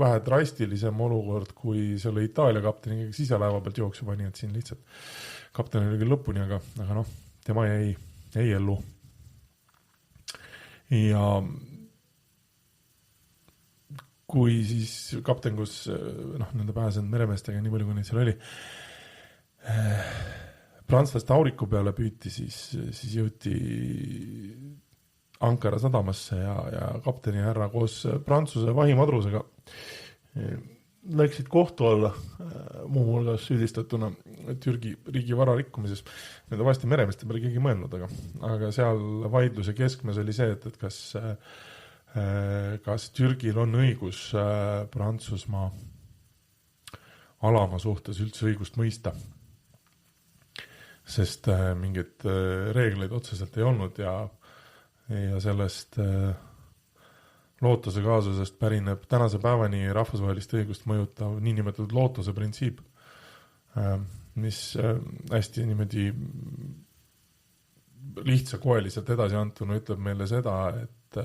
vähe drastilisem olukord, kui selle Itaalia kapteni siselaeva pealt jooksu pani, et siin lihtsalt kapten oli küll lõpuni, aga tema jäi ellu. Ja kui siis kapten, kus nende pääsenud meremeestega nii palju, kui neid seal oli, prantslaste auriku peale püüti, siis jõuti Ankara sadamasse ja kapteni härra koos Prantsuse vahimadrusega läksid kohtu alla muuhulgas süüdistatuna Türgi riigi vara rikkumises. Need on vasti meremeeste peale keegi mõelnud, aga seal vaidluse keskmes oli see, et kas Türgil on õigus Prantsusmaa alama suhtes üldse õigust mõista. Sest mingeid reegleid otseselt ei olnud ja sellest lootuse kaasusest pärineb tänase päevani rahvusvahelist õigust mõjutav niinimetatud lootuse printsiip, mis hästi niimoodi lihtsakoeliselt edasi antuna ütleb meile seda, et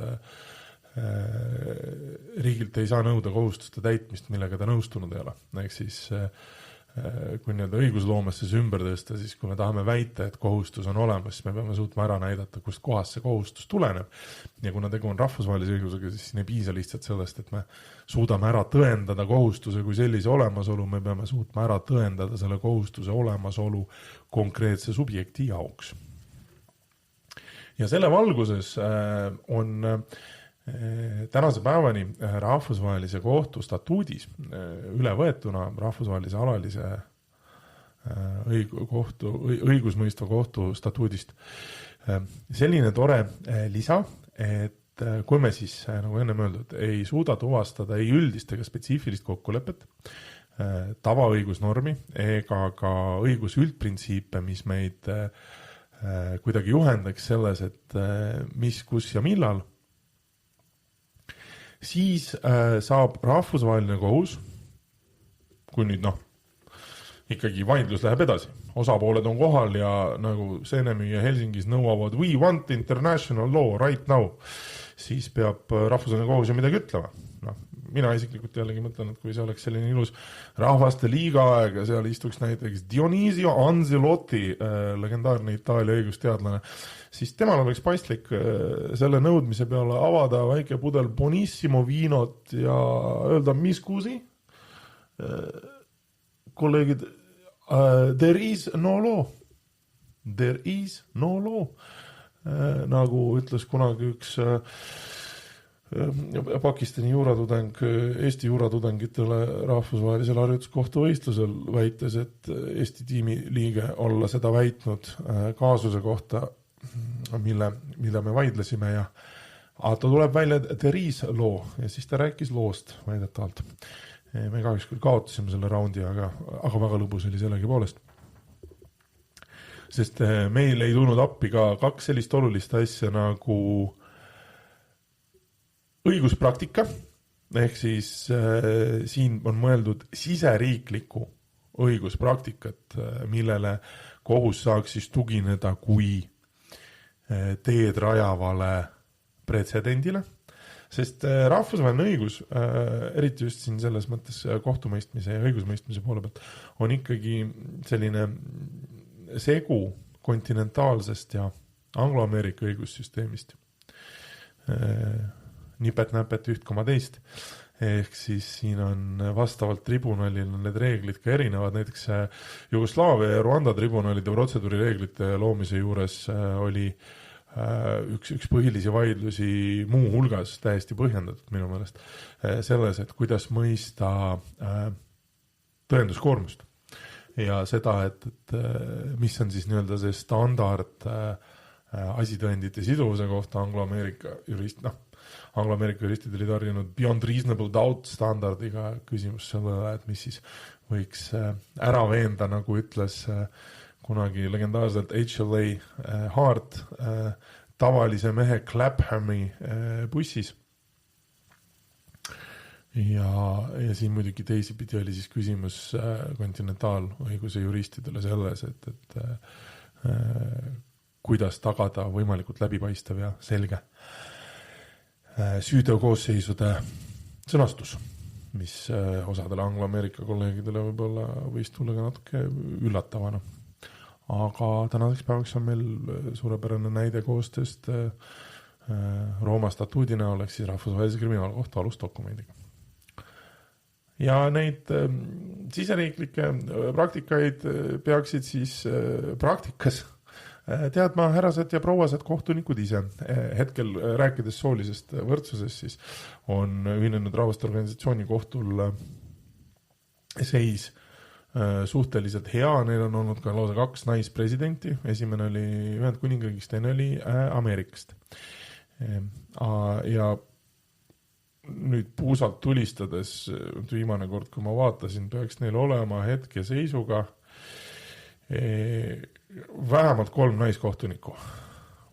riigilt ei saa nõuda kohustuste täitmist, millega ta nõustunud ei ole. Ehk siis kui õigusloomesse ümber tõsta, siis kui me tahame väita, et kohustus on olemas, siis me peame suutma ära näidata, kust kohast see kohustus tuleneb. Ja kuna tegu on rahvusvahelise õigusega, siis ei piisa lihtsalt sellest, et me suudame ära tõendada kohustuse kui sellise olemasolu, me peame suutma ära tõendada selle kohustuse olemasolu konkreetse subjekti jaoks. Ja selle valguses on tänase päevani rahvusvahelise kohtu statuudis ülevõetuna rahvusvahelise alalise õigusmõistva kohtu statuudist selline tore lisa, et kui me siis, nagu enne öeldud, ei suuda tuvastada ei üldist ega spetsiifilist kokkulepet, tavaõigusnormi ega ka õigusüldprintsiipe, mis meid kuidagi juhendaks selles, et mis, kus ja millal, siis saab rahvusvaheline kohus, kui nüüd ikkagi vaidlus läheb edasi, osapooled on kohal ja nagu seenemüüja Helsingis nõuavad we want international law right now, siis peab rahvusvaheline kohus ju midagi ütlema. Mina isiklikult jällegi mõtlen, et kui see oleks selline ilus rahvaste liiga aeg ja seal istuks näiteks Dionisio Ancelotti, legendaarne Itaalia õigusteadlane, siis temal oleks paslik selle nõudmise peale avada väike pudel Bonissimo viinot ja öelda, mis kuusi? Kolleegid, there is no law. There is no law. Nagu ütles kunagi üks Pakistani juuratudeng Eesti juuratudengitele rahvusvahelisel harjutuskohtu võistlusel väites, et Eesti tiimi liige olla seda väitnud kaasuse kohta, mille me vaidlesime ja ta tuleb välja there is law ja siis ta rääkis loost väidetavalt. Me kahjuks küll kaotasime selle raundi, aga väga lõbus oli sellegi poolest. Sest meil ei tulnud appi ka kaks sellist olulist asja nagu õiguspraktika, ehk siis siin on mõeldud siseriiklikku õiguspraktikat, millele kohus saaks siis tugineda kui teed rajavale pretsedendile, sest rahvusvaheline õigus, eriti just siin selles mõttes kohtumõistmise ja õigusmõistmise poole pealt, on ikkagi selline segu kontinentaalsest ja anglo-Ameerika õigussüsteemist. Nipet-näpet 1,2, ehk siis siin on vastavalt tribunalil need reeglid ka erinevad, näiteks Jugoslaavia ja Rwanda tribunalide protseduurireeglite loomise juures oli üks põhilisi vaidlusi muu hulgas täiesti põhjendatud minu meelest selles, et kuidas mõista tõenduskoormust ja seda, et mis on siis nii-öelda see standard asitõendite siduvuse kohta Anglo-Ameerika juristid olid harjunud beyond reasonable doubt standardiga küsimus sellele, et mis siis võiks ära veenda, nagu ütles kunagi legendaarselt HLA Hart tavalise mehe Claphami bussis. Ja siin muidugi teisipidi oli siis küsimus kontinentaalõiguse juristidele selles, et kuidas tagada võimalikult läbipaistev ja selge süüteokoosseisude sõnastus, mis osadele Anglo-Ameerika kolleegidele võib-olla võis tulla ka natuke üllatavana. Aga tänaseks päevaks on meil suurepärane näide koostööst Rooma statuudi näol, ehk siis rahvusvahelise kriminaalkohtu alusdokumendiga. Ja neid siseriiklikke praktikaid peaksid siis praktikas teadma härrased ja prouased kohtunikud ise. Hetkel rääkides soolisest võrdsusest, siis on Ühinenud Rahvaste Organisatsiooni kohtul seis suhteliselt hea, neil on olnud ka lausa 2 naispresidenti, esimene oli Ühendkuningriigist, teine oli Ameerikast. Ja nüüd puusalt tulistades, viimane kord, kui ma vaatasin, peaks neil olema hetke seisuga vähemalt 3 naiskohtunikku,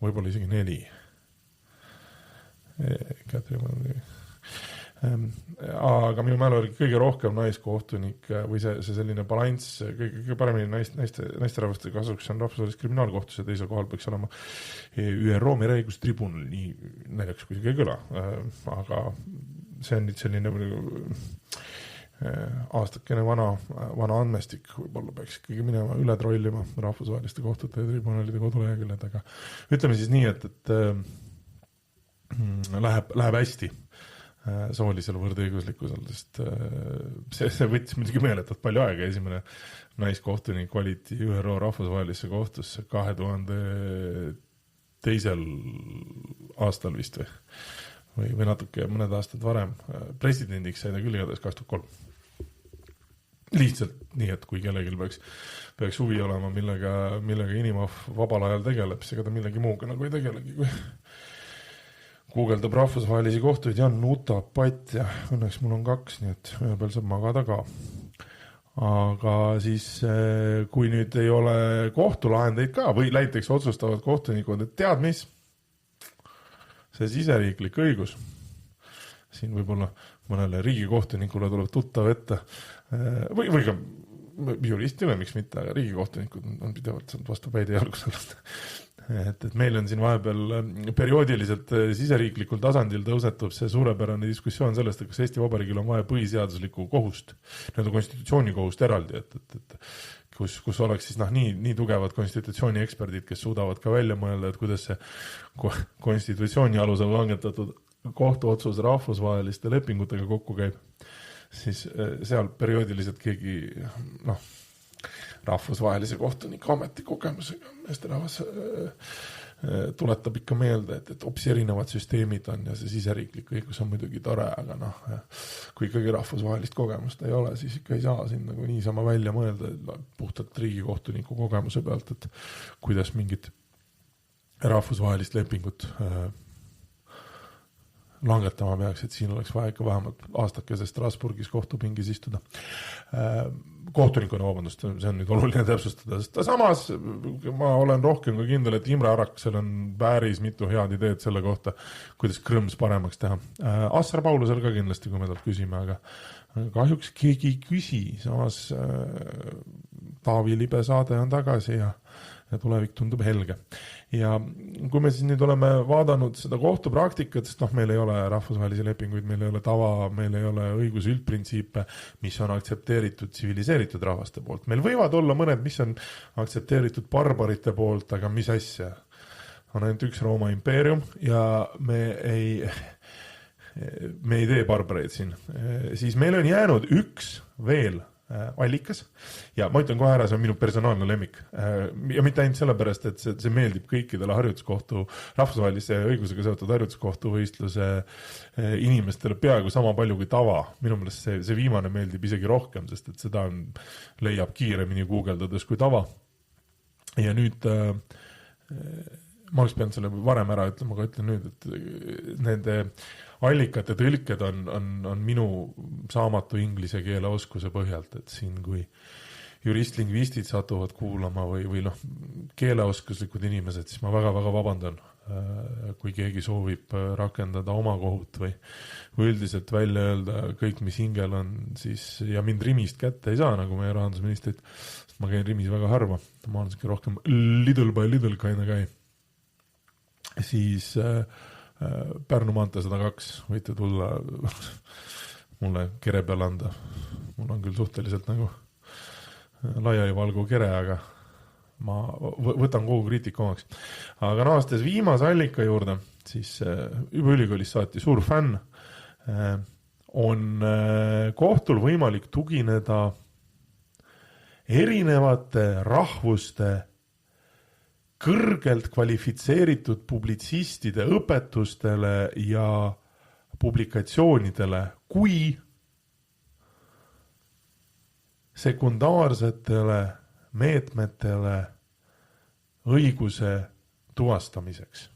võib-olla isegi 4. Aga minu mälu oli kõige rohkem naiskohtunik või see selline balanss, kõige paremini naisterahvaste kasuks on rahvusvahelised kriminaalkohtus ja teisel kohal peaks olema ÜRO mereõigustribunal, nii näljaks kui see ei kõla, aga see on nüüd selline aastakene vana andmestik, võib-olla peaks ikkagi minema üle trollima rahvusvaheliste kohtute ja tribunalide koduleheküljed, aga ütleme siis nii, et läheb hästi soolisel võrdõiguslikkusel, sest see võttis muidugi meeletult palju aega, esimene naiskohtunik valiti ÜRO rahvusvahelisse kohtusse 2002. aastal vist või natuke mõned aastad varem. Presidendiks sai ta küll igatahes 2003. Lihtsalt nii, et kui kellelgi peaks huvi olema, millega inimahv vabal ajal tegeleb, siis ega ta millegi muuga nagu ei tegelegi, kui guugeldab rahvusvahelisi kohtuid, Jan Utapat ja õnneks mul on 2, nii et ühe peal saab magada ka. Aga siis, kui nüüd ei ole kohtulahendeid ka või näiteks otsustavad kohtunikud, et tead mis, see siseriiklik õigus, siin võib-olla mõnele riigikohtunikule tuleb tuttav ette või ka juristile, miks mitte, aga riigikohtunikud on pidevalt vastu päide jalgu sellest. Et meil on siin vahepeal perioodiliselt siseriiklikul tasandil tõusetub see suurepärane diskussioon sellest, et kas Eesti Vabariigil on vaja põhiseaduslikku kohust, konstitutsioonikohust eraldi, et kus oleks siis nii tugevad konstitutsiooni eksperdid, kes suudavad ka välja mõelda, et kuidas see konstitutsiooni alusel langetatud kohtuotsus rahvusvaheliste lepingutega kokku käib, siis seal perioodiliselt keegi rahvusvahelise kohtuniku ametikogemusega meesterahvas tuletab ikka meelde, et hoopis erinevad süsteemid on ja see siseriiklik õigus on muidugi tore, aga kui ikkagi rahvusvahelist kogemust ei ole, siis ikka ei saa siin nagu niisama välja mõelda puhtalt riigikohtuniku kogemuse pealt, et kuidas mingit rahvusvahelist lepingut langetama peaks, et siin oleks vaja ikka vähemalt aastakese Strasbourgis kohtupingis istuda. Kohtunikuna, vabandust, see on nüüd oluline täpsustada, sest samas ma olen rohkem kui kindel, et Imre Araksel on päris mitu head ideed selle kohta, kuidas Krõms paremaks teha. Assar Paulusel ka kindlasti, kui me talt küsime, aga kahjuks keegi ei küsi, samas Taavi Libe saade on tagasi ja tulevik tundub helge. Ja kui me siis nüüd oleme vaadanud seda kohtupraktikat, sest meil ei ole rahvusvahelisi lepinguid, meil ei ole tava, meil ei ole õiguse üldprintsiipe, mis on aktsepteeritud tsiviliseeritud rahvaste poolt. Meil võivad olla mõned, mis on aktsepteeritud barbarite poolt, aga mis asja? On ainult üks Rooma impeerium ja me ei tee barbareid siin. Siis meil on jäänud üks veel allikas ja ma ütlen kohe ära, see on minu personaalne lemmik ja mitte ainult sellepärast, et see meeldib kõikidele harjutuskohtu, rahvusvahelise õigusega seotud harjutuskohtu võistluse inimestele peaaegu sama palju kui tava. Minu meelest see viimane meeldib isegi rohkem, sest et seda leiab kiiremini guugeldades kui tava. Ja nüüd ma oleks pidanud selle varem ära ütlema, aga ütlen nüüd, et nende allikate tõlked on minu saamatu inglise keele oskuse põhjalt, et siin kui juristlingvistid satuvad kuulama või keeleoskuslikud inimesed, siis ma väga-väga vabandan, kui keegi soovib rakendada oma kohut või üldiselt välja öelda kõik, mis hingel on, siis, ja mind Rimist kätte ei saa, nagu meie rahandusministrid, sest ma käin Rimis väga harva, ma olen siuke rohkem little by little kind of guy. Siis Pärnu maantee 102 võite tulla mulle kere peal anda. Mul on küll suhteliselt nagu laialivalgu kere, aga ma võtan kogu kriitika omaks. Aga naastes viimase allika juurde, siis juba ülikoolis saati suur fänn, on kohtul võimalik tugineda erinevate rahvuste kõrgelt kvalifitseeritud publitsistide õpetustele ja publikatsioonidele kui sekundaarsetele meetmetele õiguse tuvastamiseks.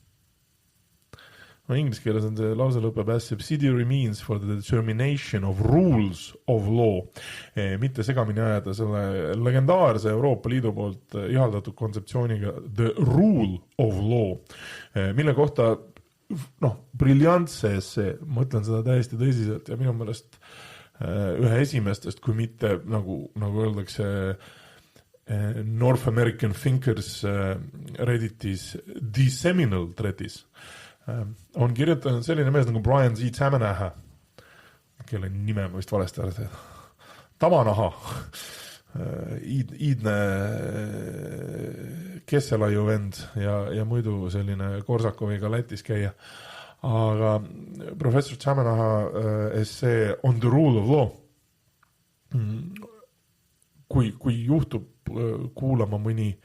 No inglise keeles on see lause lõpeb as subsidiary means for the determination of rules of law. Mitte segamini ajada selle legendaarse Euroopa Liidu poolt ihaldatud kontseptsiooniga the rule of law, mille kohta briljantse essee, ma ütlen seda täiesti tõsiselt ja minu meelest ühe esimestest, kui mitte nagu öeldakse North American Thinkers Redditis The Seminal Threadis, on kirjutanud selline mees nagu Brian Z. Tamanaha, kelle nime ma vist valesti arvasin, Tamanaha, iidne Kesselaiu vend ja muidu selline Korsakoviga Lätis käia. Aga professor Tamanaha essee On the Rule of Law, kui juhtub kuulama mõni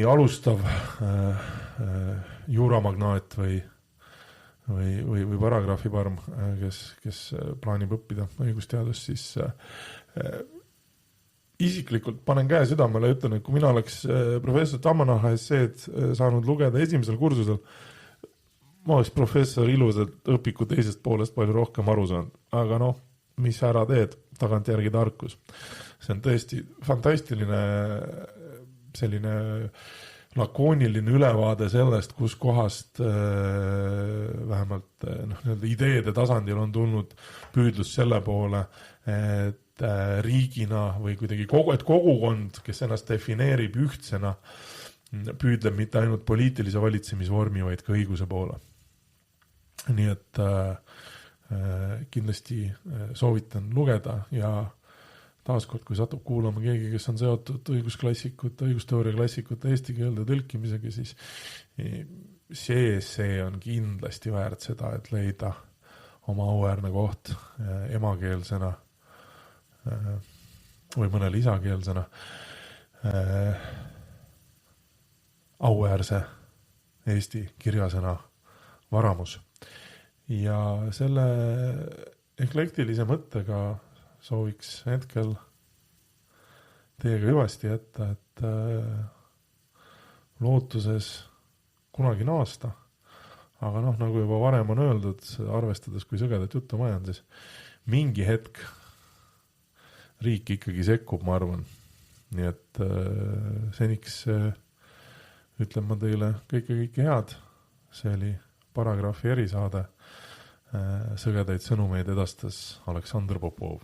alustav juuramagnaat või paragrahviparm, kes plaanib õppida õigusteadust, siis isiklikult panen käe südamele ja ütlen, et kui mina oleks professor Tamanaha esseed saanud lugeda esimesel kursusel, ma oleks professor ilusat õpiku teisest poolest palju rohkem aru saanud. Aga mis ära teed, tagantjärgi tarkus. See on tõesti fantastiline selline lakooniline ülevaade sellest, kus kohast vähemalt ideede tasandil on tulnud püüdlus selle poole, et riigina või kuidagi et kogukond, kes ennast defineerib ühtsena, püüdleb mitte ainult poliitilise valitsemisvormi, vaid ka õiguse poole. Nii et kindlasti soovitan lugeda ja taaskord, kui satub kuulama keegi, kes on seotud õigusklassikute, õigusteooria klassikute eesti keelde tõlkimisega, siis see on kindlasti väärt seda, et leida oma auväärne koht emakeelsena või mõne lisakeelsena auväärse eesti kirjasõna varamus. Ja selle eklektilise mõttega sooviks hetkel teiega hüvasti jätta, et lootuses kunagi naasta, aga nagu juba varem on öeldud, arvestades kui sõgedat juttu majan, siis mingi hetk riik ikkagi sekkub, ma arvan. Nii et seniks ütlen ma teile kõike head. See oli paragrahvi erisaade. Sõgedaid sõnumeid edastas Aleksandr Popov.